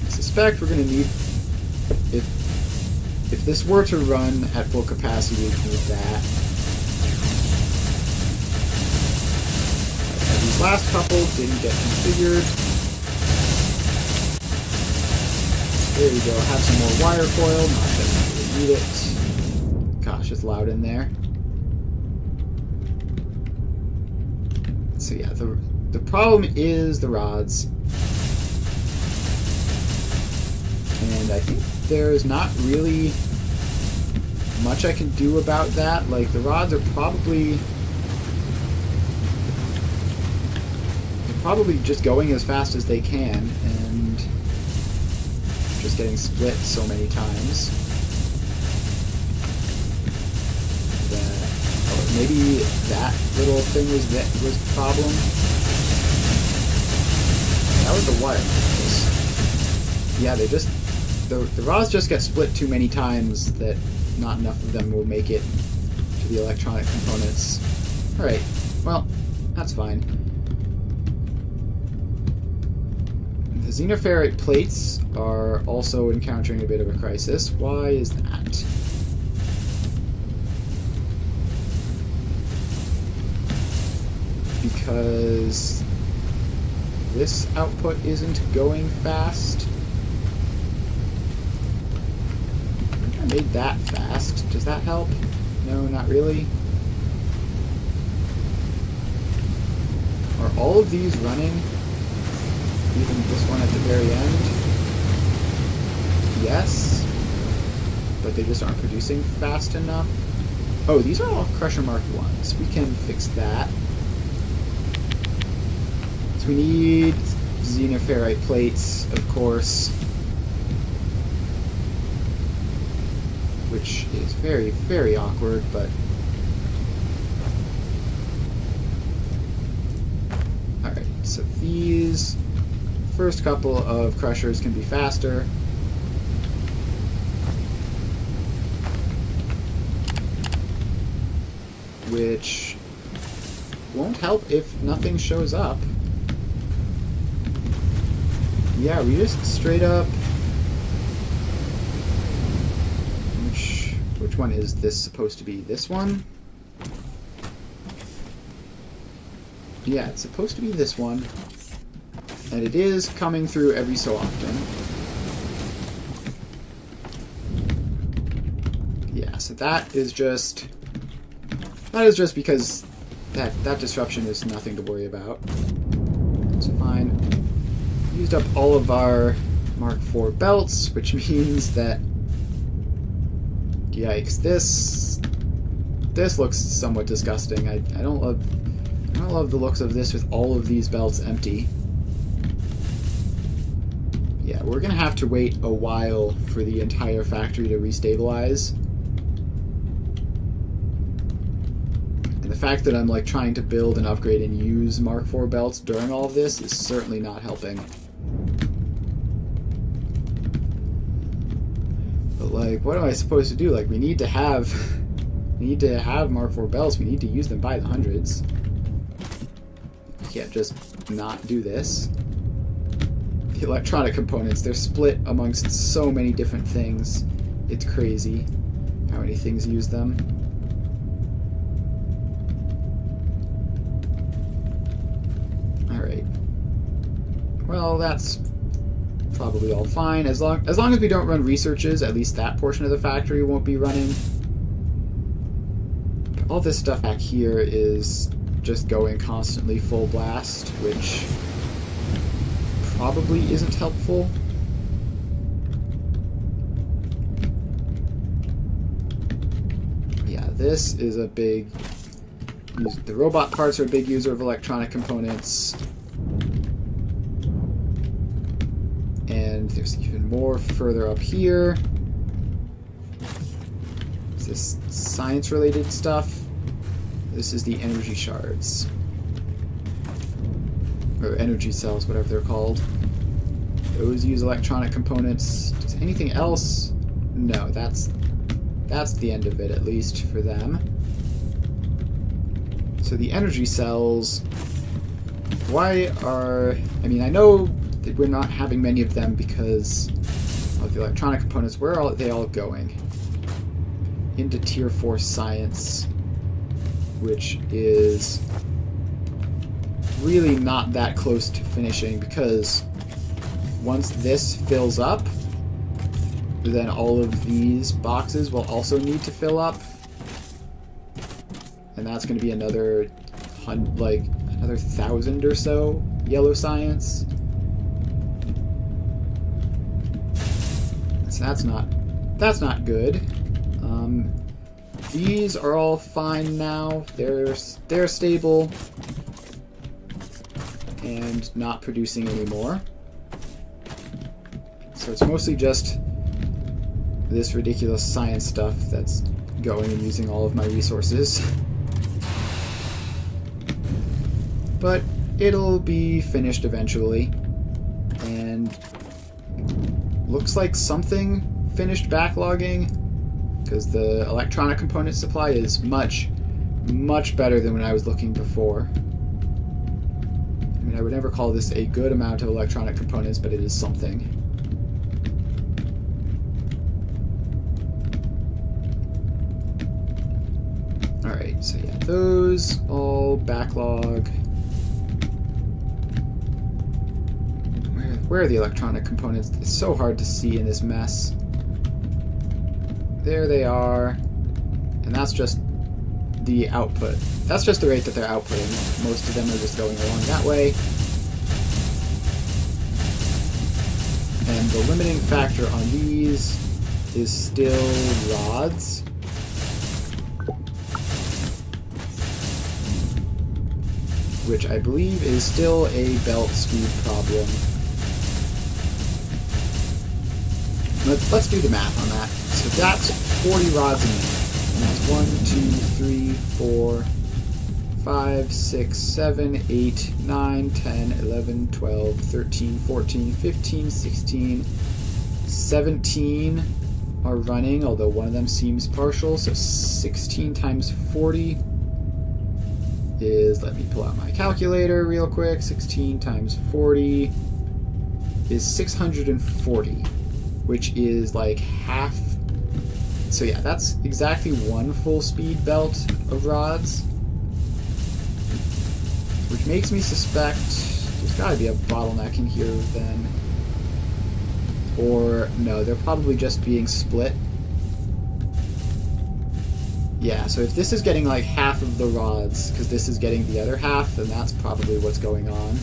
I suspect we're going to need, if this were to run at full capacity, we'd need that. These last couple didn't get configured. There you go, have some more wire coil, not that I really need it. Gosh, it's loud in there. So yeah, the problem is the rods. And I think there's not really much I can do about that. Like, the rods are probably just going as fast as they can, and just getting split so many times that maybe that little thing was the problem. That was the wire. Yeah, the rods just get split too many times that not enough of them will make it to the electronic components. Alright, well, that's fine. The xenoferrite plates are also encountering a bit of a crisis. Why is that? Because this output isn't going fast. I made that fast. Does that help? No, not really. Are all of these running? Even this one at the very end? Yes. But they just aren't producing fast enough. Oh, these are all Crusher Mark 1s. We can fix that. So we need xenoferrite plates, of course. Which is very, very awkward, but... Alright, so these first couple of crushers can be faster. Which won't help if nothing shows up. Yeah, we just straight up... Which one is this supposed to be? This one? Yeah, it's supposed to be this one. And it is coming through every so often. Yeah, so that is just because that disruption is nothing to worry about. It's fine. Used up all of our Mark IV belts, which means that, yikes, this looks somewhat disgusting. I don't love the looks of this with all of these belts empty. Yeah, we're gonna have to wait a while for the entire factory to restabilize. And the fact that I'm like trying to build and upgrade and use Mark IV belts during all of this is certainly not helping. But like, what am I supposed to do? Like, we need to have Mark IV belts. We need to use them by the hundreds. You can't just not do this. The electronic components, they're split amongst so many different things. It's crazy how many things use them. Alright. Well, that's probably all fine. As long as we don't run researches, at least that portion of the factory won't be running. All this stuff back here is just going constantly full blast, which probably isn't helpful. Yeah, this is a big... The robot parts are a big user of electronic components. And there's even more further up here. Is this science-related stuff? This is the energy shards. Or energy cells, whatever they're called. Those use electronic components. Does anything else? No, that's the end of it, at least for them. So the energy cells, why are... I mean, I know that we're not having many of them because of the electronic components. Where are they all going? Into Tier 4 Science, which is really not that close to finishing, because once this fills up, then all of these boxes will also need to fill up. And that's going to be another 1,000 or so yellow science. So that's not good. These are all fine now. They're stable and not producing anymore. So it's mostly just this ridiculous science stuff that's going and using all of my resources. But it'll be finished eventually. And looks like something finished backlogging, because the electronic component supply is much, much better than when I was looking before. I mean, I would never call this a good amount of electronic components, but it is something. Alright, so yeah, those all backlog. Where are the electronic components? It's so hard to see in this mess. There they are. And that's just the output. That's just the rate that they're outputting. Most of them are just going along that way. And the limiting factor on these is still rods. Which I believe is still a belt speed problem. Let's do the math on that. So that's 40 rods a minute. And that's 1, 2, 3, 4, 5, 6, 7, 8, 9, 10, 11, 12, 13, 14, 15, 16, 17 are running, although one of them seems partial. So 16 times 40 is, let me pull out my calculator real quick. 16 times 40 is 640. Which is like half. So yeah, that's exactly one full speed belt of rods. Which makes me suspect there's gotta be a bottleneck in here then. Or no, they're probably just being split. Yeah, so if this is getting like half of the rods, because this is getting the other half, then that's probably what's going on.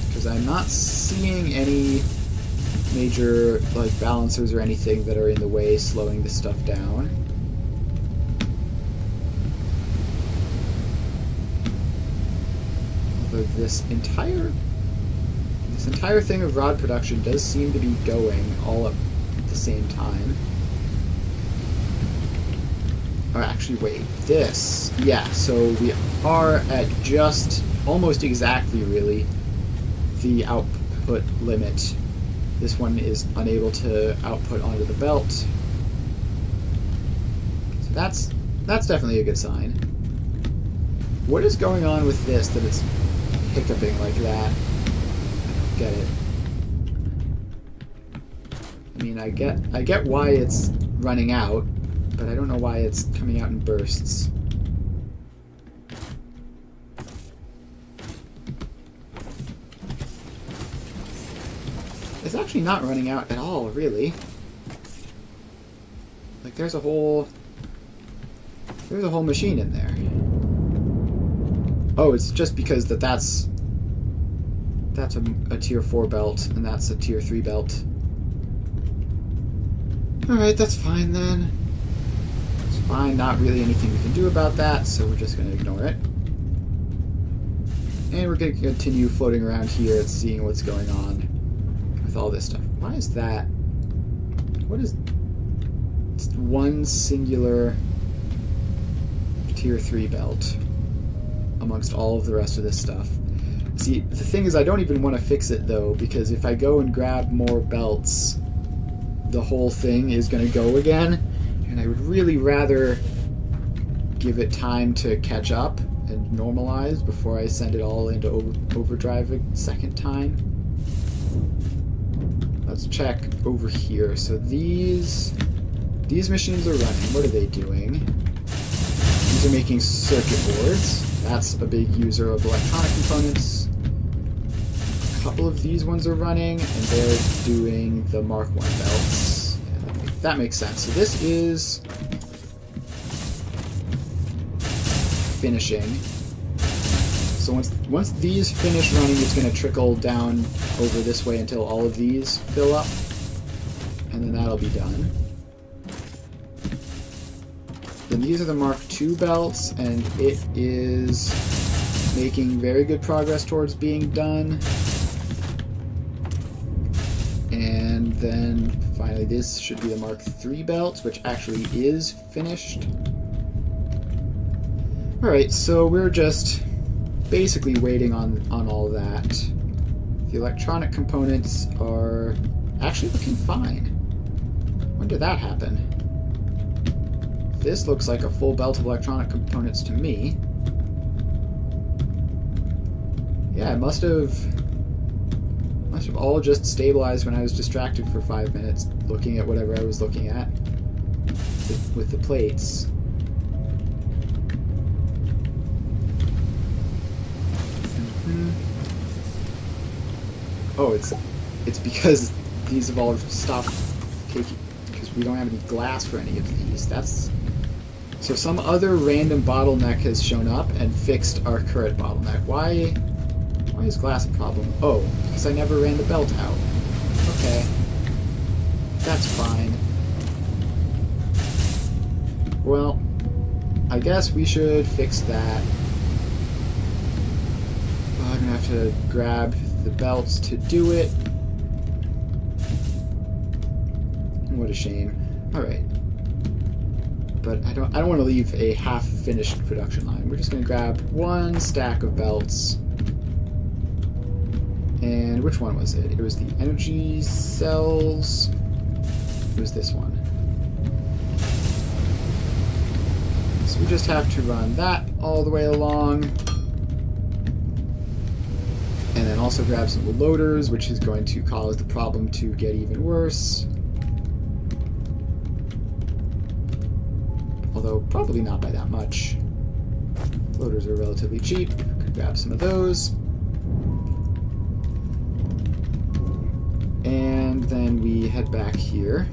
Because I'm not seeing any major like balancers or anything that are in the way slowing this stuff down. Although this entire thing of rod production does seem to be going all at the same time. Oh, actually, wait. This. Yeah, so we are at just almost exactly, really, the output limit. This one is unable to output onto the belt. So that's definitely a good sign. What is going on with this that it's hiccuping like that? I don't get it. I mean, I get why it's running out, but I don't know why it's coming out in bursts. It's actually not running out at all, really. Like, there's a whole machine in there. Oh, it's just because that's a tier 4 belt, and that's a tier 3 belt. Alright, that's fine then. It's fine, not really anything we can do about that, so we're just going to ignore it. And we're going to continue floating around here and seeing what's going on with all this stuff. Why is that? What is... It's one singular tier 3 belt amongst all of the rest of this stuff. See, the thing is, I don't even want to fix it, though, because if I go and grab more belts, the whole thing is going to go again, and I would really rather give it time to catch up and normalize before I send it all into overdrive a second time. Let's check over here. So these machines are running. What are they doing? These are making circuit boards. That's a big user of electronic components. A couple of these ones are running, and they're doing the Mark 1 belts. Yeah, that makes sense. So this is finishing. So once these finish running, it's going to trickle down over this way until all of these fill up, and then that'll be done. Then these are the Mark II belts, and it is making very good progress towards being done. And then finally this should be the Mark III belts, which actually is finished. Alright, so we're just basically waiting on all that. The electronic components are actually looking fine. When did that happen? This looks like a full belt of electronic components to me. Yeah, it must have all just stabilized when I was distracted for 5 minutes looking at whatever I was looking at with the plates. Oh, it's because these have all stopped taking, because we don't have any glass for any of these. That's so some other random bottleneck has shown up and fixed our current bottleneck. Why is glass a problem? Oh, because I never ran the belt out. Okay. That's fine. Well, I guess we should fix that. I'm gonna have to grab the belts to do it. What a shame. Alright. But I don't want to leave a half-finished production line. We're just gonna grab one stack of belts. And which one was it? It was the energy cells. It was this one. So we just have to run that all the way along. And then also grab some of the loaders, which is going to cause the problem to get even worse. Although probably not by that much. Loaders are relatively cheap. Could grab some of those. And then we head back here.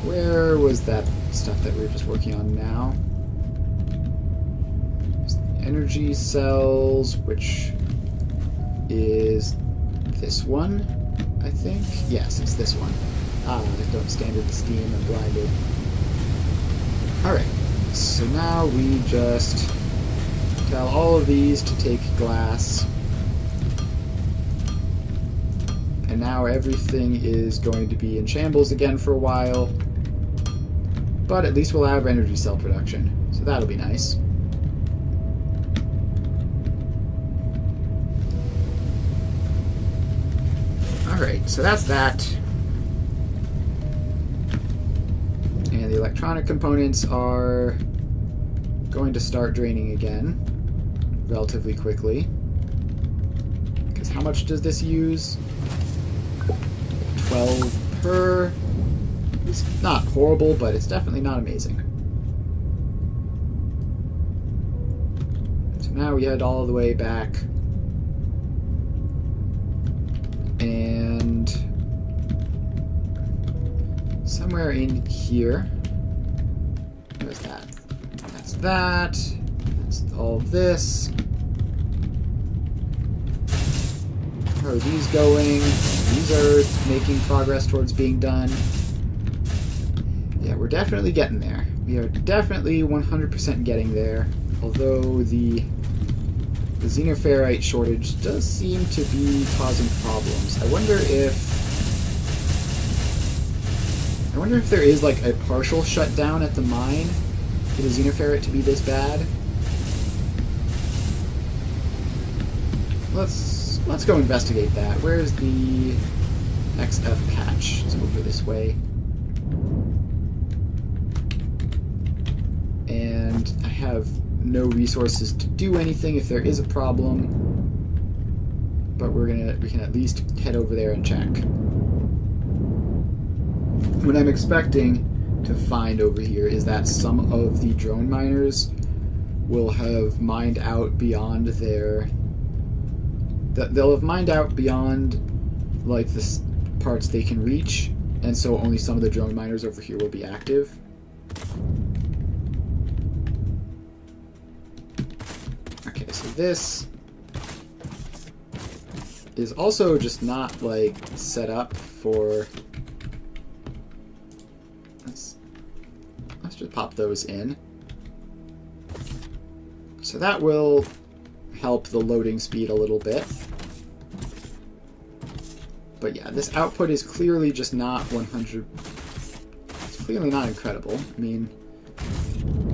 where was that stuff that we were just working on now? Energy cells, which is this one, I think? Yes, it's this one. I don't stand in the steam, I'm blinded. Alright, so now we just tell all of these to take glass. And now everything is going to be in shambles again for a while. But at least we'll have energy cell production, so that'll be nice. Alright, so that's that. And the electronic components are going to start draining again relatively quickly. Because how much does this use? 12 per. It's not horrible, but it's definitely not amazing. So now we head all the way back. And somewhere in here, where's that? That's that. That's all of this. How are these going? These are making progress towards being done. Yeah, we're definitely getting there. We are definitely 100% getting there. Although the xenoferrite shortage does seem to be causing problems. I wonder if there is like a partial shutdown at the mine for the xenoferrite to be this bad. Let's go investigate that. Where's the XF patch? It's over this way. And I have no resources to do anything if there is a problem, but we can at least head over there and check. What I'm expecting to find over here is that some of the drone miners will have mined out beyond their... They'll have mined out beyond like the parts they can reach, and so only some of the drone miners over here will be active. Okay, so this is also just not like set up for... Let's just pop those in. So that will help the loading speed a little bit. But yeah, this output is clearly just not 100... It's clearly not incredible. I mean,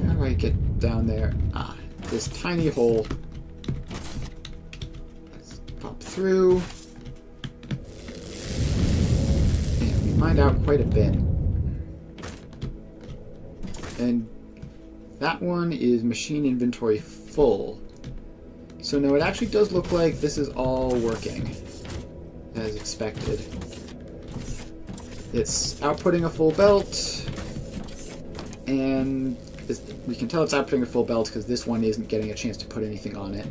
how do I get down there? Ah, this tiny hole. Let's pop through. And we mined out quite a bit. And that one is machine inventory full. So no, it actually does look like this is all working as expected. It's outputting a full belt, and we can tell it's outputting a full belt because this one isn't getting a chance to put anything on it.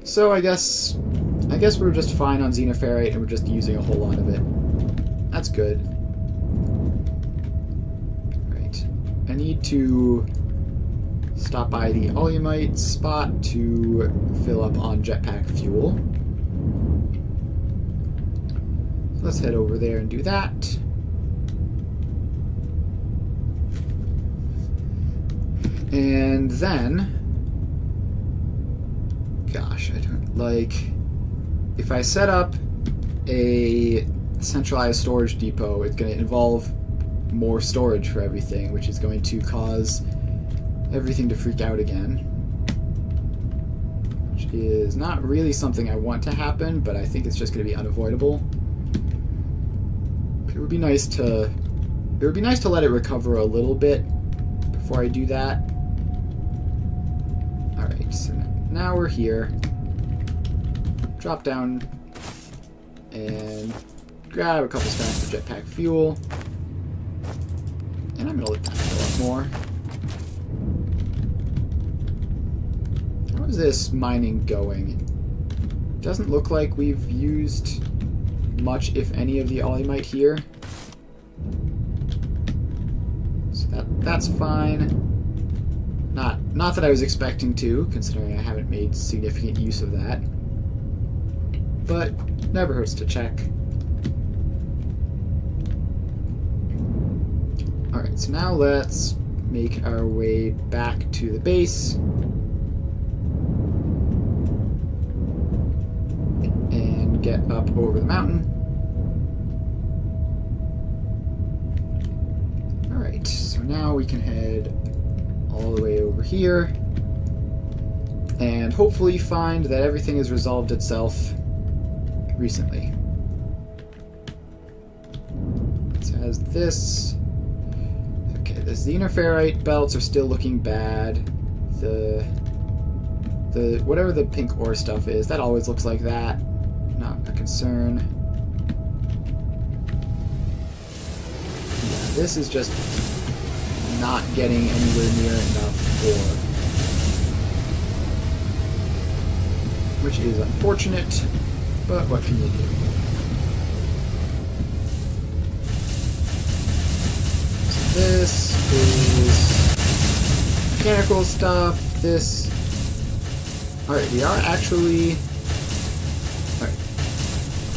So I guess we're just fine on xenoferrite, and we're just using a whole lot of it. That's good. Right. I need to stop by the Olumite spot to fill up on jetpack fuel. Let's head over there and do that. And then, gosh, I don't like, if I set up a centralized storage depot, it's going to involve more storage for everything, which is going to cause everything to freak out again. Which is not really something I want to happen, but I think it's just going to be unavoidable. It would be nice to let it recover a little bit before I do that. Alright, so now we're here. Drop down and grab a couple stacks of jetpack fuel. And I'm gonna let that fill up more. How is this mining going? Doesn't look like we've used much, if any, of the Olumite here. that's fine. Not that I was expecting to, considering I haven't made significant use of that. But never hurts to check. Alright, so now let's make our way back to the base. And get up over the mountain. Alright, so now we can head all the way over here and hopefully find that everything has resolved itself recently. So as this... Okay, the xenoferrite belts are still looking bad. The whatever the pink ore stuff is, that always looks like that. Not a concern. Yeah, this is just not getting anywhere near enough ore. Which is unfortunate, but what can you do? So this is mechanical stuff. This... Alright, we are actually... Alright.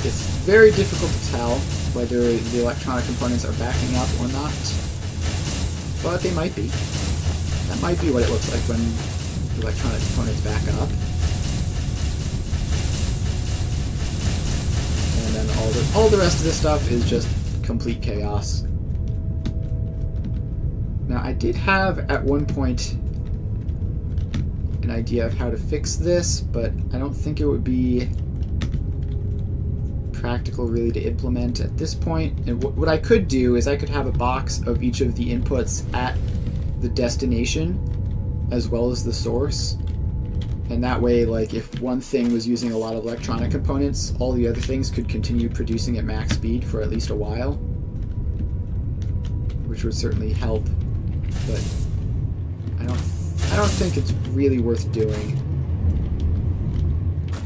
It's very difficult to tell whether the electronic components are backing up or not. But they might be. That might be what it looks like when the electronic components back up. And then all the rest of this stuff is just complete chaos. Now, I did have at one point an idea of how to fix this, but I don't think it would be practical really to implement at this point. And what I could do is I could have a box of each of the inputs at the destination as well as the source, and that way, like, if one thing was using a lot of electronic components, all the other things could continue producing at max speed for at least a while, which would certainly help. But I don't think it's really worth doing.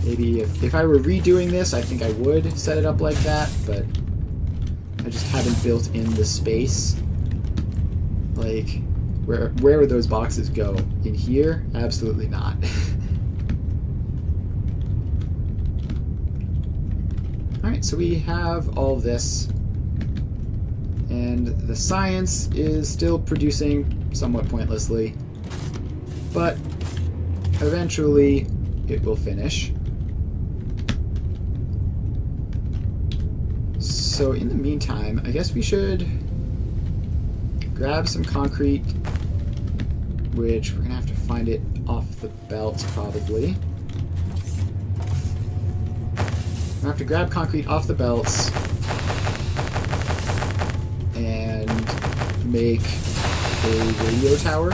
Maybe if I were redoing this, I think I would set it up like that, but I just haven't built in the space. Like, where would those boxes go? In here? Absolutely not. Alright, so we have all this, and the science is still producing somewhat pointlessly, but eventually it will finish. So in the meantime, I guess we should grab some concrete, which we're going to have to find it off the belts probably. We're going to have to grab concrete off the belts and make a radio tower,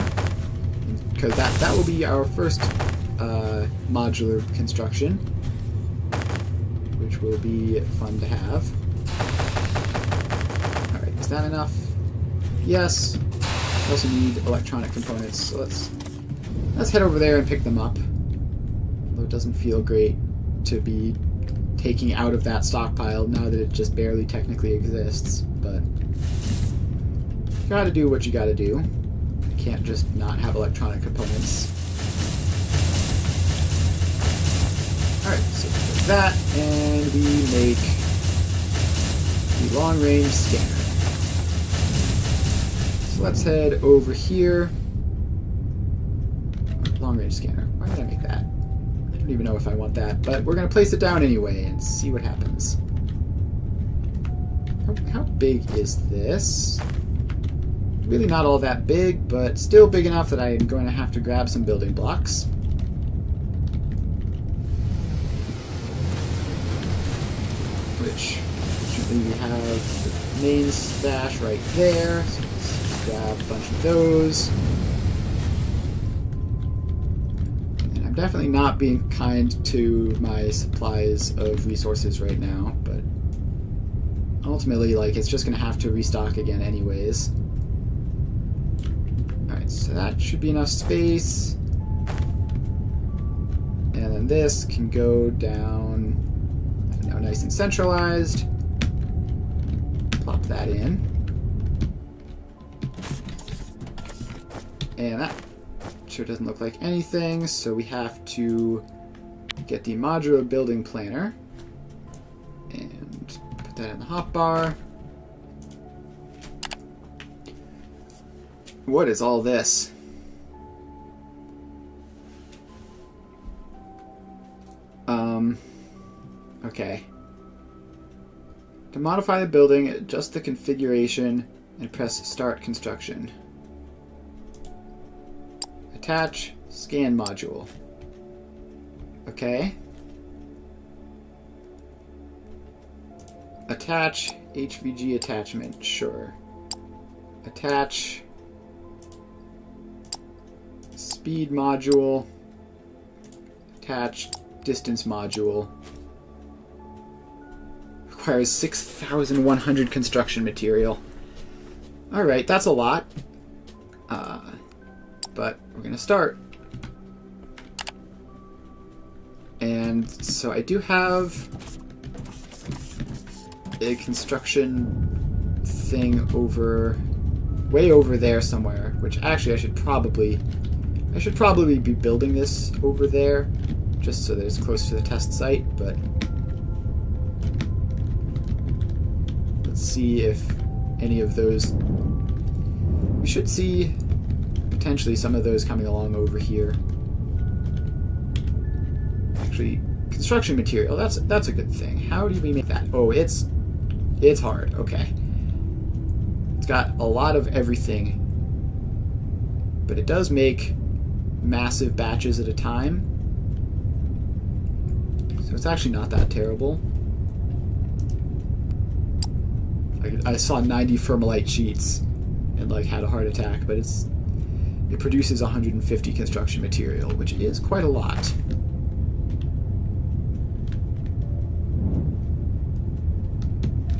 because that will be our first modular construction, which will be fun to have. Alright, is that enough? Yes. We also need electronic components, so let's head over there and pick them up. Although it doesn't feel great to be taking out of that stockpile now that it just barely technically exists, but you gotta do what you gotta do. You can't just not have electronic components. Alright, so we put that, and we make the long-range scanner. So let's head over here. Long-range scanner. Why did I make that? I don't even know if I want that, but we're going to place it down anyway and see what happens. How big is this? Really not all that big, but still big enough that I'm going to have to grab some building blocks. Which, fortunately, we have the main stash right there. So let's grab a bunch of those. And I'm definitely not being kind to my supplies of resources right now, but ultimately, like, it's just going to have to restock again anyways. Alright, so that should be enough space. And then this can go down, now nice and centralized. Plop that in. And that sure doesn't look like anything, so we have to get the modular building planner and put that in the hotbar. What is all this? Okay. To modify the building, adjust the configuration and press Start Construction. Attach scan module. Okay. Attach HVG attachment. Sure. Attach speed module. Attach distance module. Requires 6,100 construction material. Alright, that's a lot. But we're going to start. And so I do have a construction thing way over there somewhere, which actually I should probably be building this over there, just so that it's close to the test site, but let's see if any of those... We should see potentially some of those coming along over here. Actually, construction material, that's a good thing. How do we make that? Oh, it's hard. Okay. It's got a lot of everything, but it does make massive batches at a time. So it's actually not that terrible. I saw 90 Fermalite sheets and like had a heart attack, but it produces 150 construction material, which is quite a lot.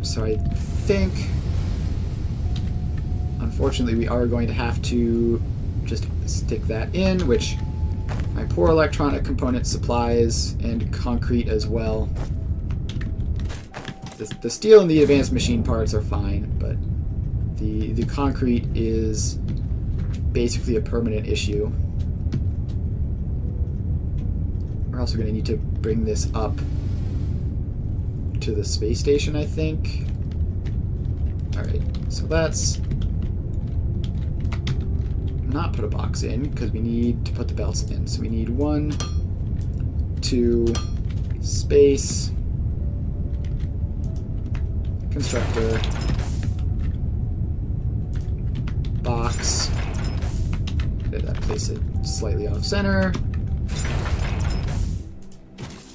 So I think, unfortunately, we are going to have to just stick that in, which my poor electronic component supplies and concrete as well. The steel and the advanced machine parts are fine, but the concrete is basically a permanent issue. We're also going to need to bring this up to the space station, I think. Alright, so let's not put a box in, because we need to put the belts in. So we need 1, 2, space, constructor, box. Did that place it slightly off center,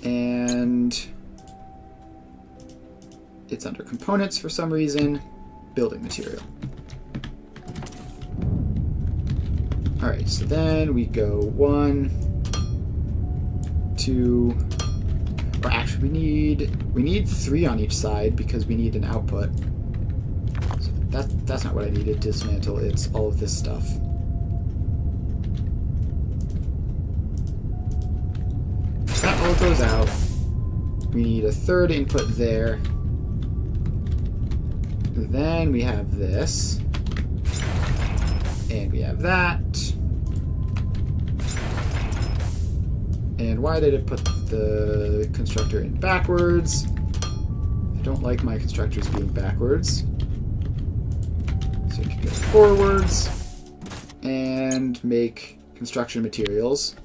and it's under components for some reason. Building material. Alright, so then we go 1, 2, or actually we need 3 on each side because we need an output. So that's not what I needed to dismantle, it's all of this stuff. That all goes out. We need a 3rd input there. Then we have this. And we have that. And why did it put the constructor in backwards? I don't like my constructors being backwards. So you can go forwards and make construction materials.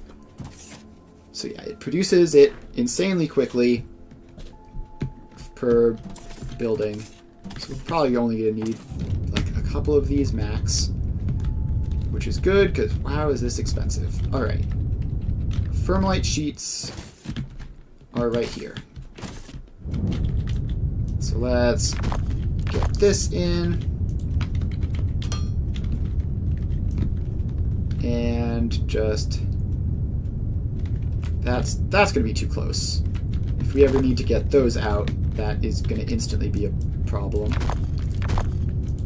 So yeah, it produces it insanely quickly per building. So we're probably only going to need like a couple of these max, which is good because wow, is this expensive. Alright. Fermalite sheets are right here. So let's get this in. And just... That's going to be too close. If we ever need to get those out, that is going to instantly be a problem.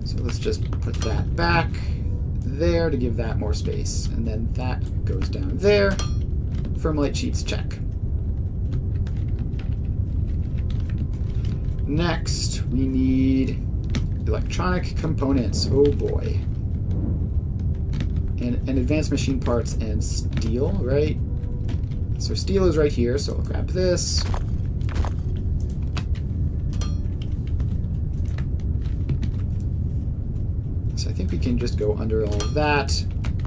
So let's just put that back there to give that more space. And then that goes down there. Fermalite sheets, check. Next, we need electronic components. Oh boy. And advanced machine parts and steel, right? So steel is right here, so I'll grab this. So I think we can just go under all of that,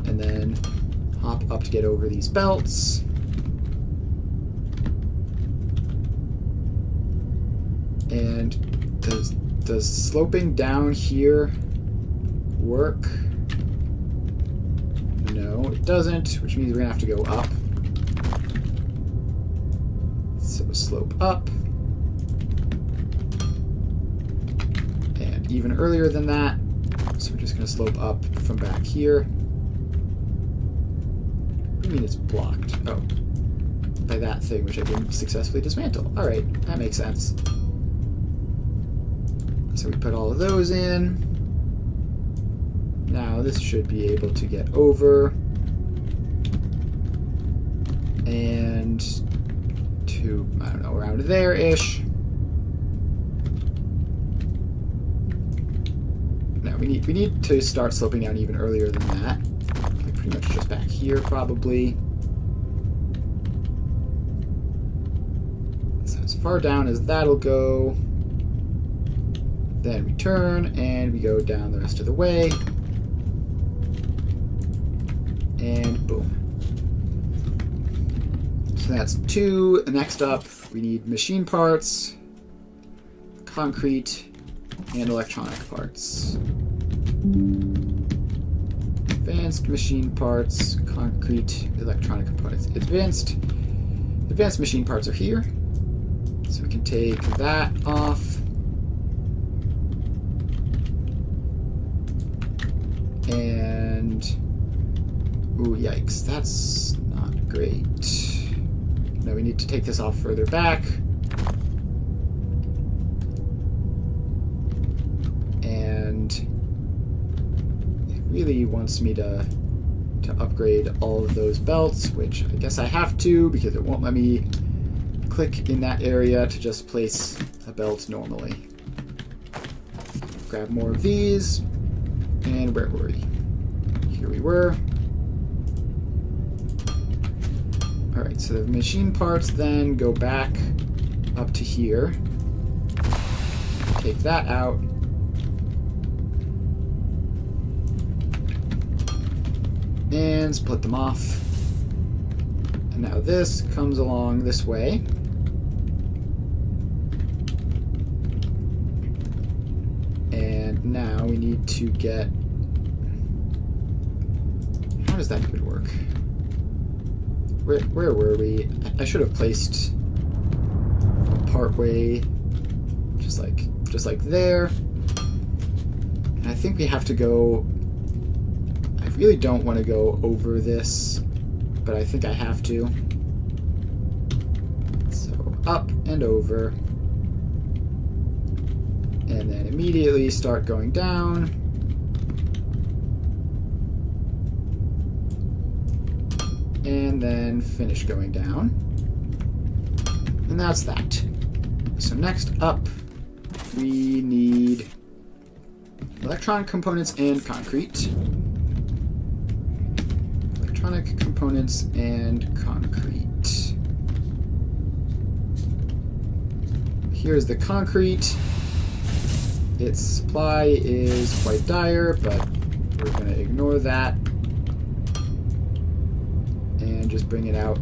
and then hop up to get over these belts. And does sloping down here work? No, it doesn't, which means we're gonna have to go up. So slope up. And even earlier than that. So we're just gonna slope up from back here. What do you mean it's blocked? Oh. By that thing, which I didn't successfully dismantle. Alright, that makes sense. So we put all of those in. Now this should be able to get over. And to, I don't know, around there-ish. Now we need to start sloping down even earlier than that. Like pretty much just back here, probably. So as far down as that'll go. Then we turn, and we go down the rest of the way. And boom. So that's 2. Next up, we need machine parts, concrete, and electronic parts. Advanced machine parts, concrete, electronic components. Advanced machine parts are here. So we can take that off. And, ooh, yikes, that's not great. No, we need to take this off further back. And it really wants me to upgrade all of those belts, which I guess I have to because it won't let me click in that area to just place a belt normally. Grab more of these. And where were we? Here we were. Alright, so the machine parts then go back up to here. Take that out. And split them off. And now this comes along this way. And now we need to get... How does that even work? Where were we? I should have placed part way just like there. And I think we have to go... I really don't want to go over this, but I think I have to. So up and over. And then immediately start going down. And then finish going down. And that's that. So next up, we need electronic components and concrete. Electronic components and concrete. Here's the concrete. Its supply is quite dire, but we're going to ignore that and just bring it out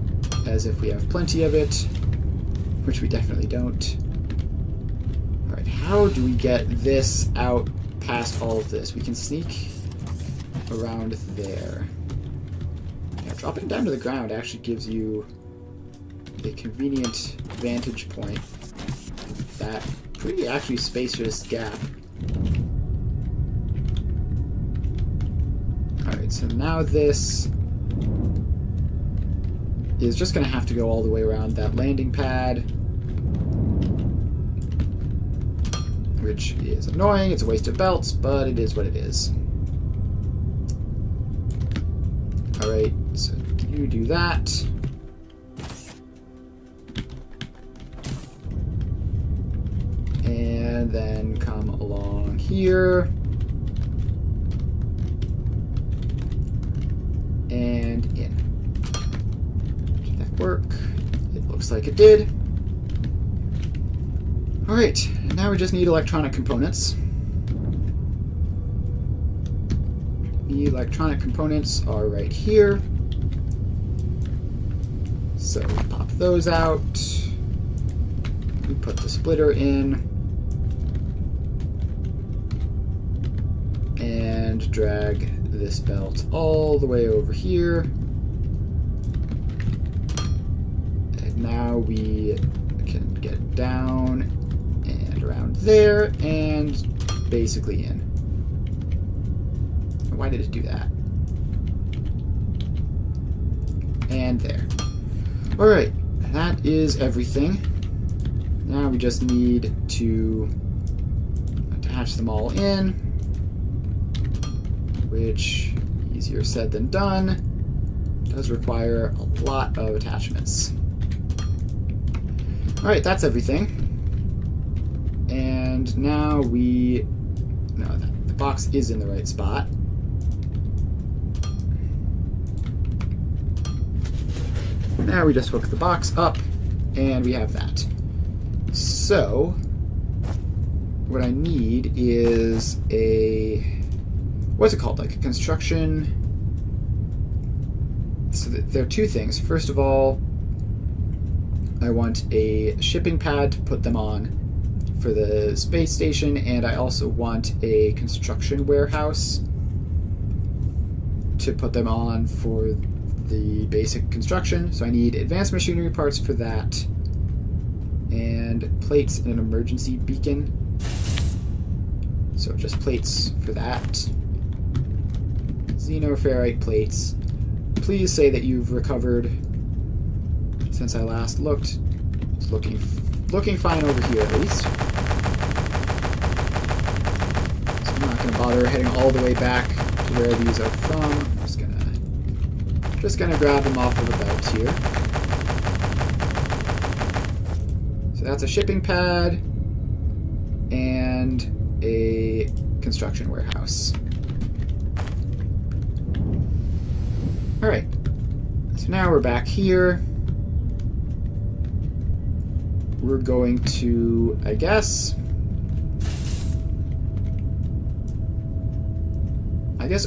as if we have plenty of it, which we definitely don't. Alright, how do we get this out past all of this? We can sneak around there. Now, dropping down to the ground actually gives you a convenient vantage point. That pretty actually spacious gap. Alright, so now this is just going to have to go all the way around that landing pad, which is annoying. It's a waste of belts, but it is what it is. Alright, so you do that. And then come along here. work? It looks like it did. Alright, now we just need electronic components. The electronic components are right here. So we pop those out. We put the splitter in. And drag this belt all the way over here. And now we can get down and around there and basically in. Why did it do that? And there. Alright, that is everything. Now we just need to attach them all in, which, easier said than done, does require a lot of attachments. Alright, that's everything. And now the box is in the right spot. Now we just hook the box up, and we have that. So, what I need is a... what's it called? Like a construction... So there are two things. First of all, I want a shipping pad to put them on for the space station, and I also want a construction warehouse to put them on for the basic construction. So I need advanced machinery parts for that, and plates and an emergency beacon. So just plates for that. Xenoferrite plates. Please say that you've recovered since I last looked. It's looking fine over here at least. So I'm not going to bother heading all the way back to where these are from. I'm just gonna grab them off of the belt here. So that's a shipping pad and a construction warehouse. Alright, so now we're back here. We're going to, I guess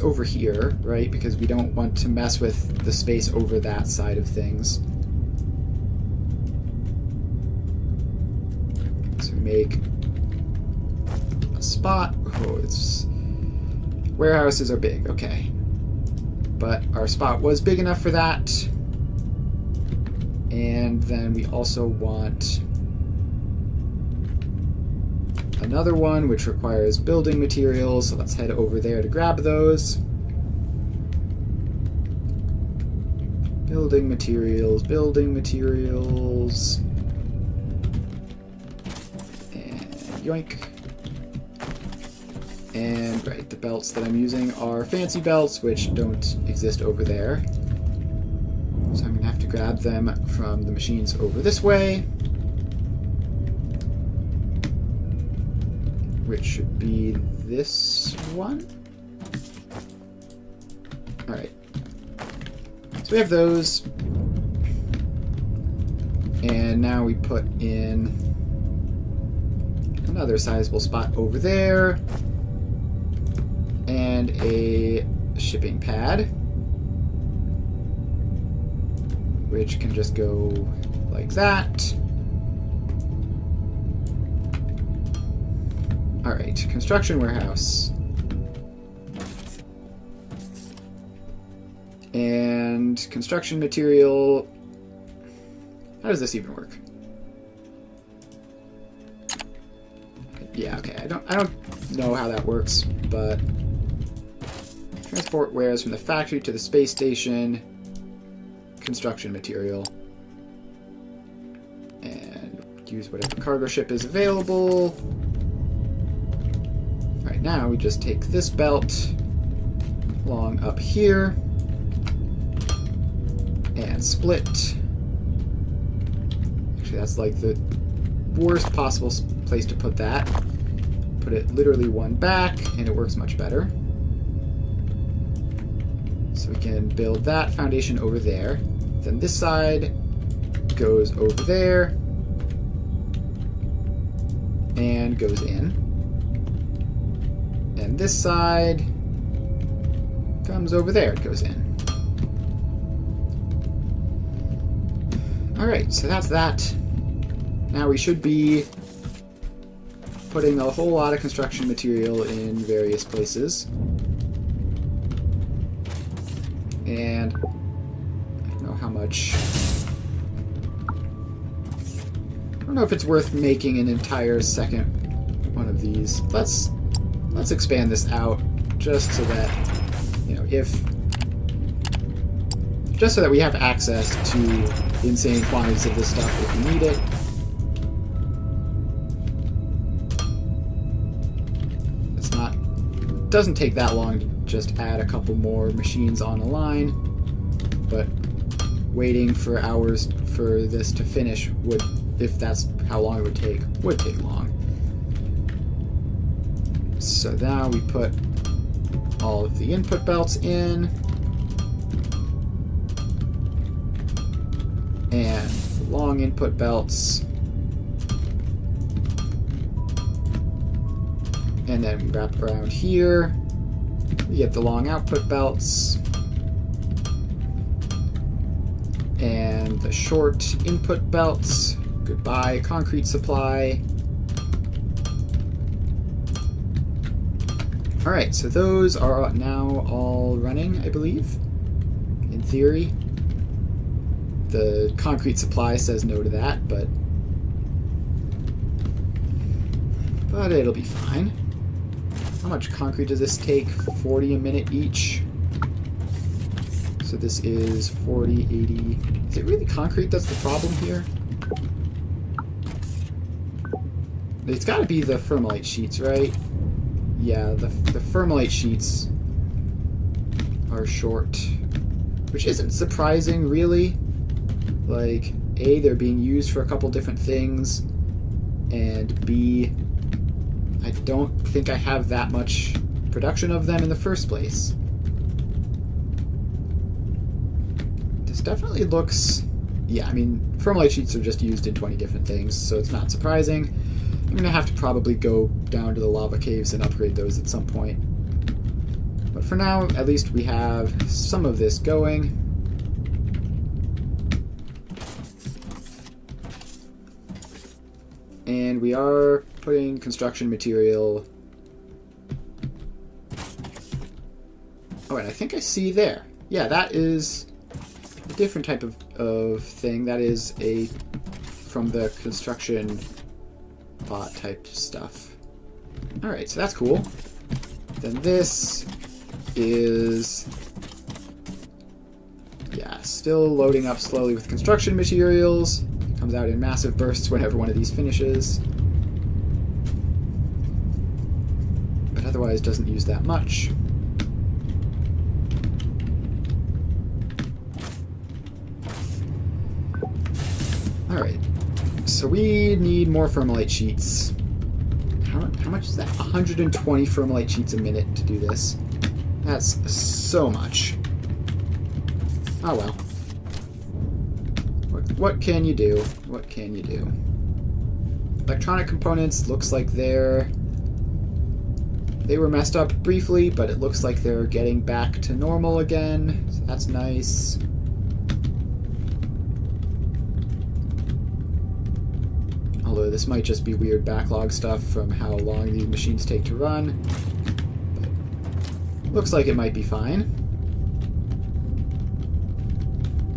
over here, right? Because we don't want to mess with the space over that side of things. So we make a spot. Oh, warehouses are big, okay. But our spot was big enough for that. And then we also want another one, which requires building materials, so let's head over there to grab those. Building materials. And yoink. And, right, the belts that I'm using are fancy belts, which don't exist over there. So I'm going to have to grab them from the machines over this way, which should be this one. Alright. So we have those. And now we put in another sizable spot over there. And a shipping pad, which can just go like that. Alright, construction warehouse. And construction material. How does this even work? Yeah, okay, I don't know how that works, but transport wares from the factory to the space station. Construction material. And use whatever cargo ship is available. Right now, we just take this belt along up here and split. Actually, that's like the worst possible place to put that. Put it literally one back, and it works much better. So we can build that foundation over there. Then this side, goes over there and goes in. And this side comes over there, it goes in. Alright, so that's that. Now we should be putting a whole lot of construction material in various places. And I don't know how much. I don't know if it's worth making an entire second one of these. Let's expand this out just so that, you know, just so that we have access to insane quantities of this stuff if we need it. Doesn't take that long to just add a couple more machines on a line, but waiting for hours for this to finish would, if that's how long it would take long. So now we put all of the input belts in, and the long input belts. And then we wrap around here. We get the long output belts. And the short input belts. Goodbye, concrete supply. Alright, so those are now all running, I believe. In theory. The concrete supply says no to that, but it'll be fine. How much concrete does this take? 40 a minute each. So this is 40, 80. Is it really concrete that's the problem here? It's got to be the Thermalite sheets, right? Yeah, the Thermalite sheets are short. Which isn't surprising, really. Like, A, they're being used for a couple different things. And B, I don't think I have that much production of them in the first place. This definitely looks... Yeah, I mean, Thermalite sheets are just used in 20 different things, so it's not surprising. I'm going to have to probably go down to the lava caves and upgrade those at some point. But for now, at least we have some of this going. And we are putting construction material... Oh, and I think I see there. Yeah, that is a different type of thing. That is from the construction bot type stuff. Alright, so that's cool. Then this is... Yeah, still loading up slowly with construction materials. Comes out in massive bursts whenever one of these finishes. But otherwise doesn't use that much. Alright, so we need more Thermalite sheets. How much is that? 120 Thermalite sheets a minute to do this. That's so much. Oh well. What can you do? What can you do? Electronic components looks like they were messed up briefly, but it looks like they're getting back to normal again. So that's nice. Although this might just be weird backlog stuff from how long these machines take to run. But looks like it might be fine.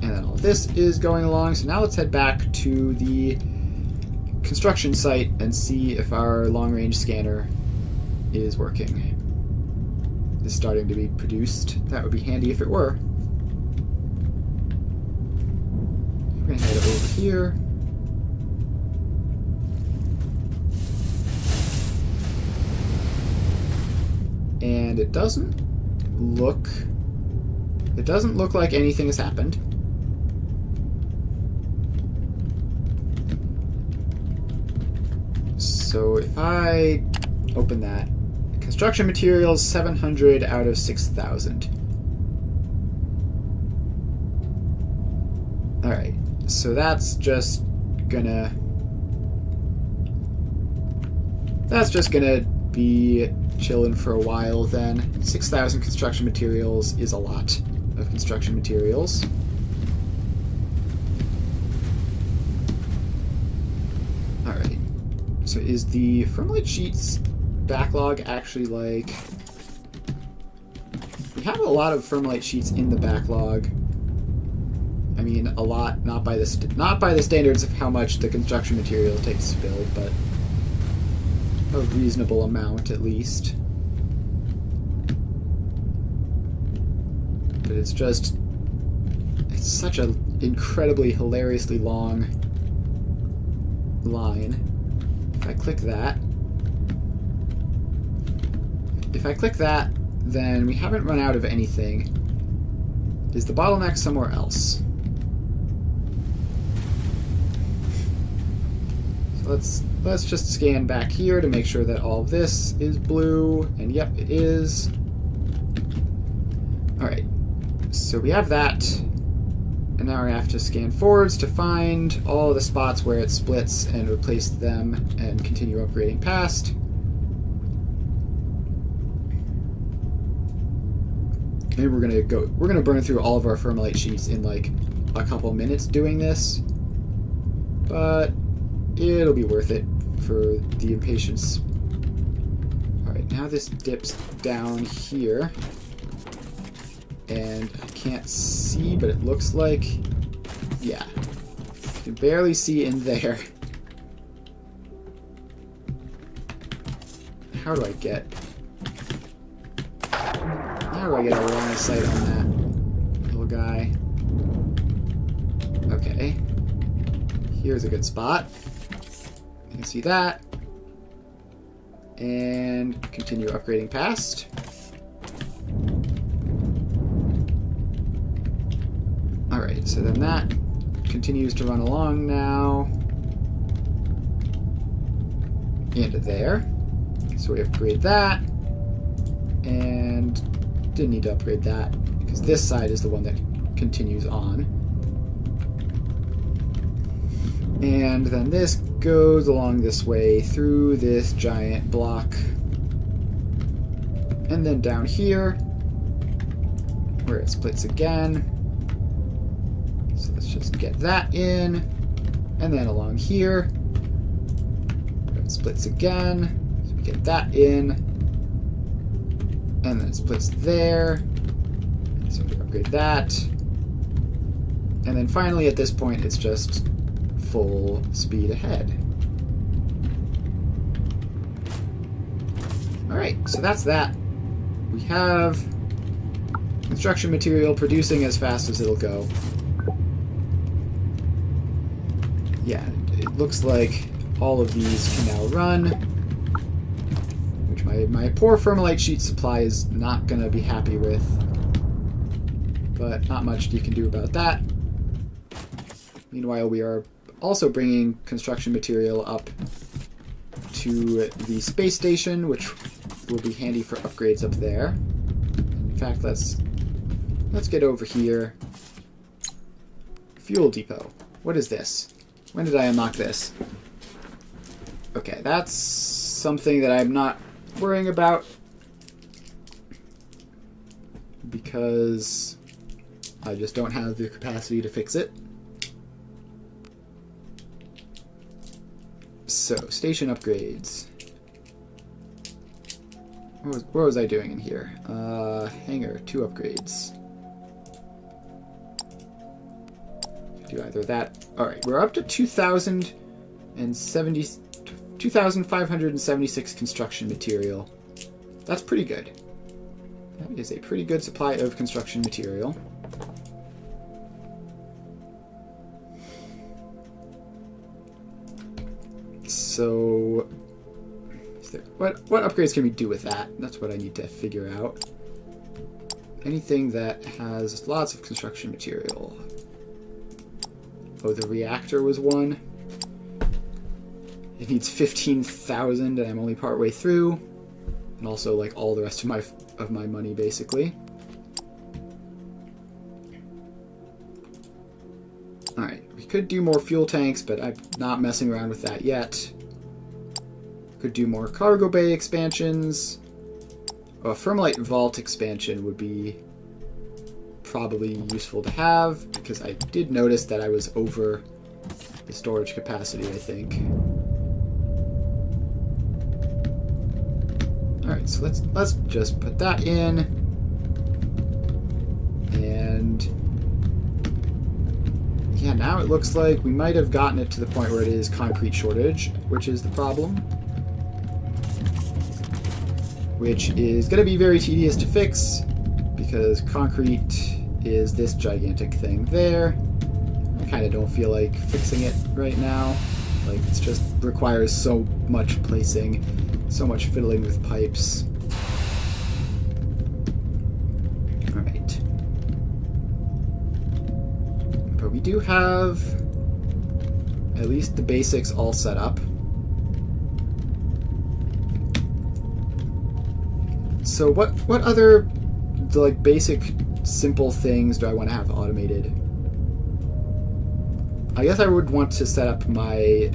And then all this is going along. So now let's head back to the construction site and see if our long-range scanner is working. Is starting to be produced. That would be handy if it were. We're going to head over here. And it doesn't look like anything has happened. So if I open that, construction materials 700 out of 6,000. Alright, So that's just gonna be chilling for a while then. 6,000 construction materials is a lot of construction materials. Alright. So is the Firmlight Sheets backlog actually like... We have a lot of Firmlight Sheets in the backlog. I mean, a lot, not by the standards of how much the construction material takes to build, but a reasonable amount at least. But it's such an incredibly hilariously long line. If I click that, then we haven't run out of anything. Is the bottleneck somewhere else? So let's just scan back here to make sure that all of this is blue, and yep, it is. Alright, so we have that, and now we have to scan forwards to find all the spots where it splits and replace them and continue upgrading past. And we're gonna burn through all of our Firmlight Sheets in like a couple minutes doing this, but it'll be worth it for the impatience. Alright, now this dips down here, and I can't see, but it looks like, yeah, you can barely see in there. How do I get a line of sight on that little guy? Okay. Here's a good spot. You can see that. And continue upgrading past. Alright, so then that continues to run along now. Into there. So we upgrade that. And didn't need to upgrade that because this side is the one that continues on. And then this goes along this way through this giant block. And then down here where it splits again. So let's just get that in. And then along here where it splits again. So we get that in. And then it splits there. So we upgrade that. And then finally at this point it's just full speed ahead. Alright, so that's that. We have construction material producing as fast as it'll go. Yeah, it looks like all of these can now run. My poor Firmlight Sheet supply is not going to be happy with, but not much you can do about that. Meanwhile, we are also bringing construction material up to the space station, which will be handy for upgrades up there. In fact, let's get over here. Fuel depot. What is this? When did I unlock this? Okay, that's something that I'm not worrying about because I just don't have the capacity to fix it. So, station upgrades. What was I doing in here? Hangar, 2 upgrades. Do either that. Alright, we're up to 2,576 construction material. That's pretty good. That is a pretty good supply of construction material. So, what upgrades can we do with that? That's what I need to figure out. Anything that has lots of construction material. Oh, the reactor was one. It needs 15,000 and I'm only partway through. And also like all the rest of my money basically. Alright, we could do more fuel tanks, but I'm not messing around with that yet. Could do more cargo bay expansions. A Thermalite Vault expansion would be probably useful to have, because I did notice that I was over the storage capacity, I think. Alright, so let's just put that in. And yeah, now it looks like we might have gotten it to the point where it is concrete shortage, which is the problem. Which is going to be very tedious to fix, because concrete is this gigantic thing there. I kind of don't feel like fixing it right now. Like, it just requires so much placing, so much fiddling with pipes. Alright. But we do have at least the basics all set up. So what other, like, basic, simple things do I want to have automated? I guess I would want to set up my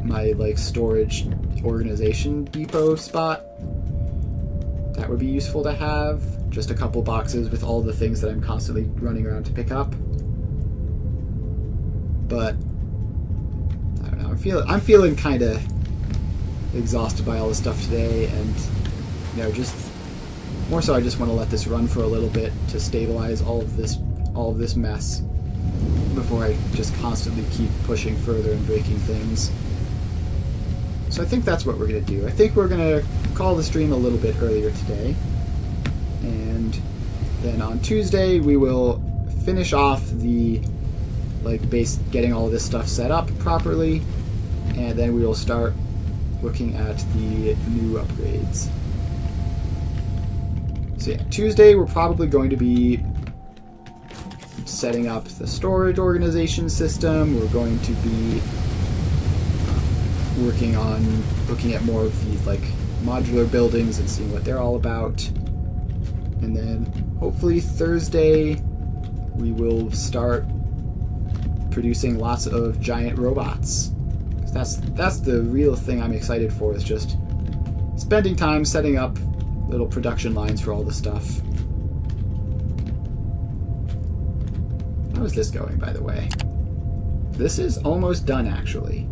like storage organization depot spot. That would be useful to have. Just a couple boxes with all the things that I'm constantly running around to pick up. But I don't know. I'm feeling kind of exhausted by all this stuff today, and you know, just more so I just want to let this run for a little bit to stabilize all of this mess before I just constantly keep pushing further and breaking things. So I think that's what we're going to do. I think we're going to call the stream a little bit earlier today, and then on Tuesday we will finish off the getting all this stuff set up properly, and then we will start looking at the new upgrades. So yeah, Tuesday we're probably going to be setting up the storage organization system. We're going to be working on looking at more of these like modular buildings and seeing what they're all about. And then hopefully Thursday we will start producing lots of giant robots. That's the real thing I'm excited for, is just spending time setting up little production lines for all the stuff. How is this going, by the way? This is almost done, actually.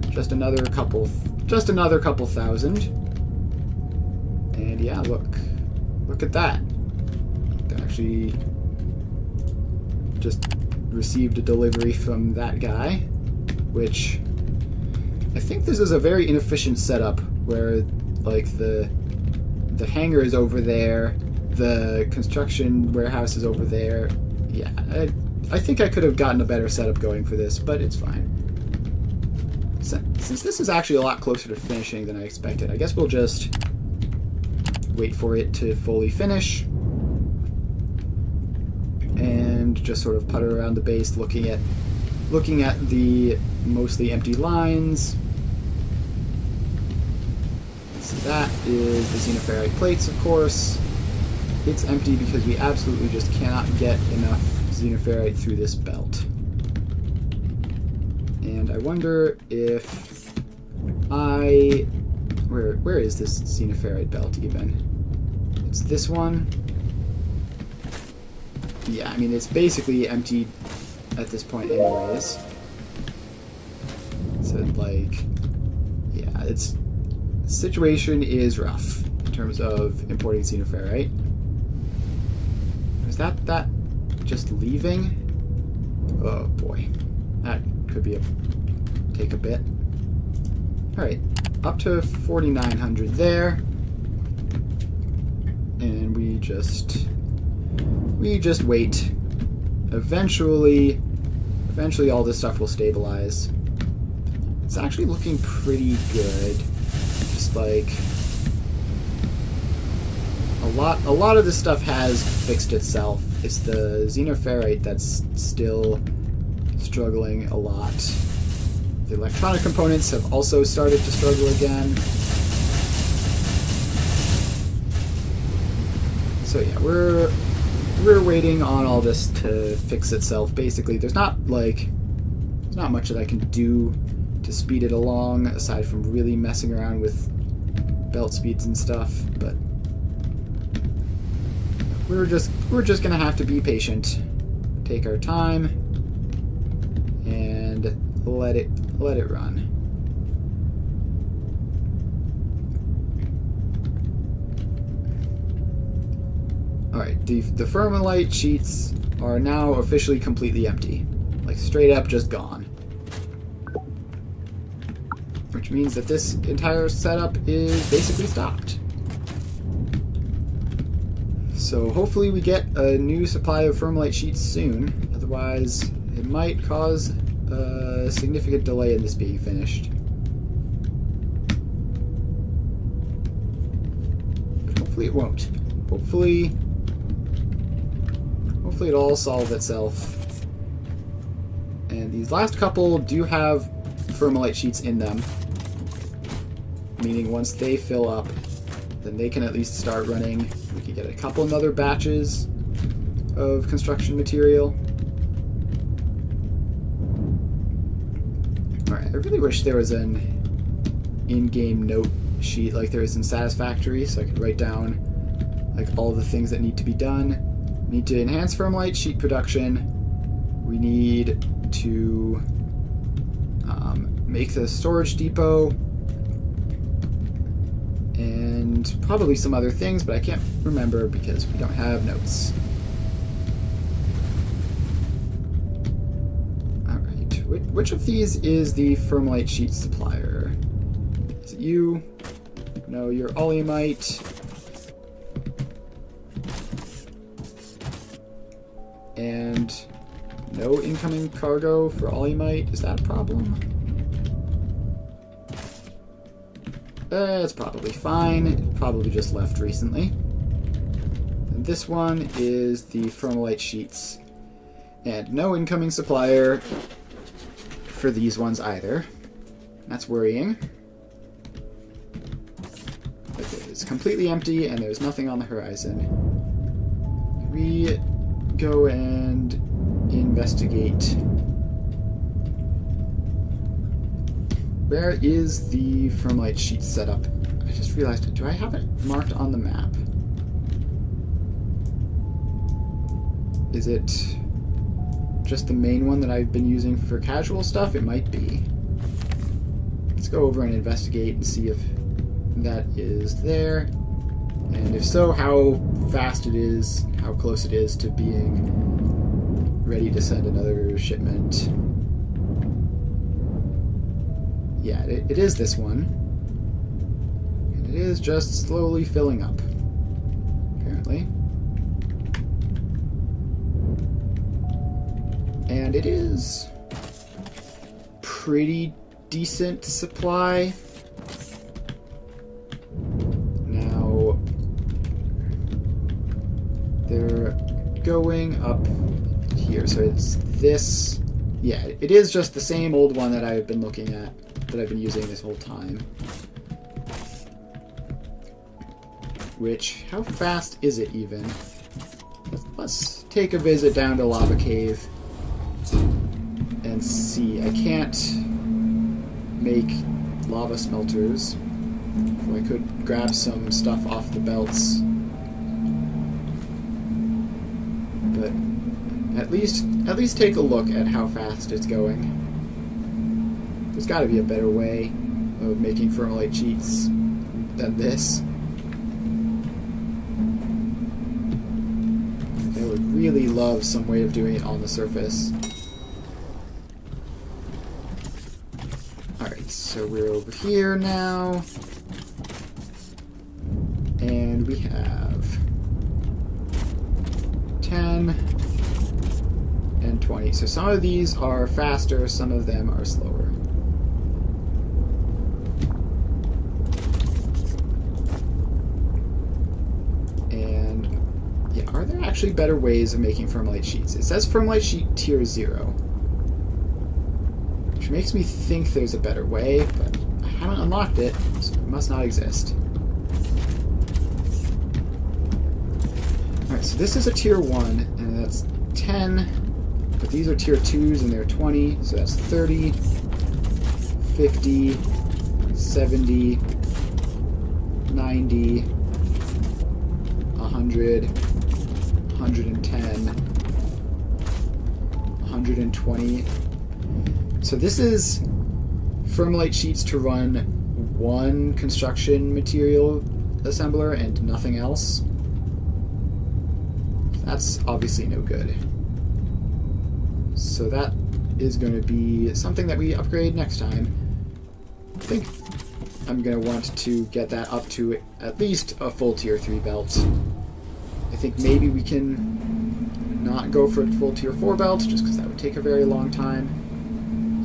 Just another couple thousand. And yeah, look at that. They actually just received a delivery from that guy, which I think this is a very inefficient setup where like the hangar is over there, the construction warehouse is over there. Yeah, I think I could have gotten a better setup going for this, but it's fine. Since this is actually a lot closer to finishing than I expected, I guess we'll just wait for it to fully finish and just sort of putter around the base looking at the mostly empty lines. So that is the xenoferrite plates, of course. It's empty because we absolutely just cannot get enough xenoferrite through this belt. And I wonder if where is this xenoferrite belt even? It's this one. Yeah, I mean, it's basically empty at this point anyways. So, like, yeah, situation is rough in terms of importing xenoferrite. Is that just leaving? Oh boy, that could take a bit. All right, up to 4,900 there, and we just wait. Eventually all this stuff will stabilize. It's actually looking pretty good. Just like a lot of this stuff has fixed itself. It's the xenoferrite that's still struggling a lot. The electronic components have also started to struggle again. So yeah, we're we're waiting on all this to fix itself. Basically, there's not much that I can do to speed it along aside from really messing around with belt speeds and stuff. But we're just gonna have to be patient, take our time, and let it run. Alright, the Thermalite sheets are now officially completely empty. Like, straight up just gone. Which means that this entire setup is basically stopped. So hopefully we get a new supply of Thermalite sheets soon. Otherwise, it might cause a significant delay in this being finished. But hopefully it won't. Hopefully it'll all solve itself. And these last couple do have Thermalite sheets in them. Meaning once they fill up, then they can at least start running. We can get a couple another batches of construction material. Alright, I really wish there was an in-game note sheet like there is in Satisfactory, so I could write down like all the things that need to be done. We need to enhance Thermalite sheet production. We need to make the storage depot. And probably some other things, but I can't remember because we don't have notes. Alright, which of these is the Thermalite sheet supplier? Is it you? No, you're Oleumite. And no incoming cargo for Oleumite. Is that a problem? It's probably fine. It probably just left recently. And this one is the Thermalite sheets. And no incoming supplier for these ones either. That's worrying. Okay, it's completely empty and there's nothing on the horizon. We go and investigate. Where is the Thermalite sheet setup? I just realized, do I have it marked on the map? Is it just the main one that I've been using for casual stuff? It might be. Let's go over and investigate and see if that is there. And if so, how fast it is, how close it is to being ready to send another shipment. Yeah, it is this one. And it is just slowly filling up, apparently. And it is pretty decent supply. Now, they're going up here, so it's this. Yeah, it is just the same old one that I've been looking at, that I've been using this whole time. Which, how fast is it even? Let's take a visit down to Lava Cave and see. I can't make lava smelters. So I could grab some stuff off the belts. But at least take a look at how fast it's going. There's got to be a better way of making Thermalite sheets than this. I would really love some way of doing it on the surface. Alright, so we're over here now. And we have 10 and 20. So some of these are faster, some of them are slower. Are there actually better ways of making Thermalite sheets? It says Thermalite sheet tier 0. Which makes me think there's a better way, but I haven't unlocked it, so it must not exist. Alright, so this is a tier 1, and that's 10. But these are tier 2s, and they're 20, so that's 30, 50, 70, 90, 100, 110, 120. So this is Firmolite sheets to run one construction material assembler and nothing else. That's obviously no good. So that is going to be something that we upgrade next time. I think I'm going to want to get that up to at least a full tier 3 belt. I think maybe we can not go for a full tier 4 belt, just because that would take a very long time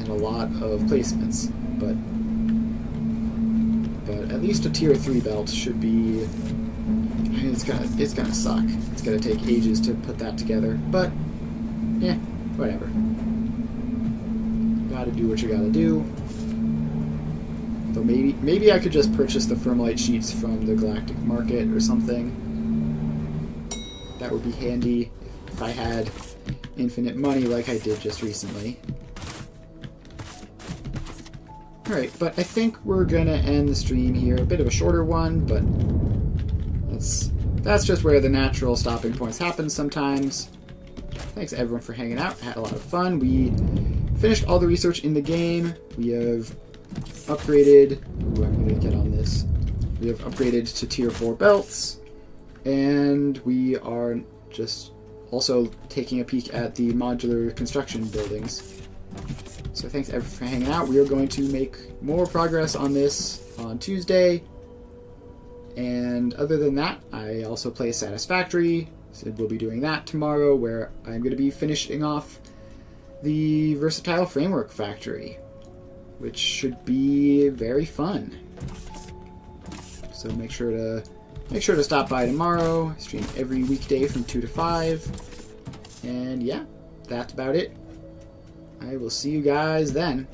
and a lot of placements. But at least a tier 3 belt should be... I mean, it's gonna suck. It's gonna take ages to put that together, but yeah, whatever. Gotta do what you gotta do. Though maybe I could just purchase the Firmolite sheets from the Galactic Market or something. That would be handy if I had infinite money like I did just recently. Alright, but I think we're gonna end the stream here. A bit of a shorter one, but that's just where the natural stopping points happen sometimes. Thanks everyone for hanging out. Had a lot of fun. We finished all the research in the game. We have upgraded... Ooh, I'm gonna get on this. We have upgraded to tier 4 belts. And we are just also taking a peek at the modular construction buildings. So thanks everyone for hanging out. We are going to make more progress on this on Tuesday. And other than that, I also play Satisfactory. So we'll be doing that tomorrow, where I'm going to be finishing off the Versatile Framework Factory, which should be very fun. So make sure to stop by tomorrow. I stream every weekday from 2 to 5. And yeah, that's about it. I will see you guys then.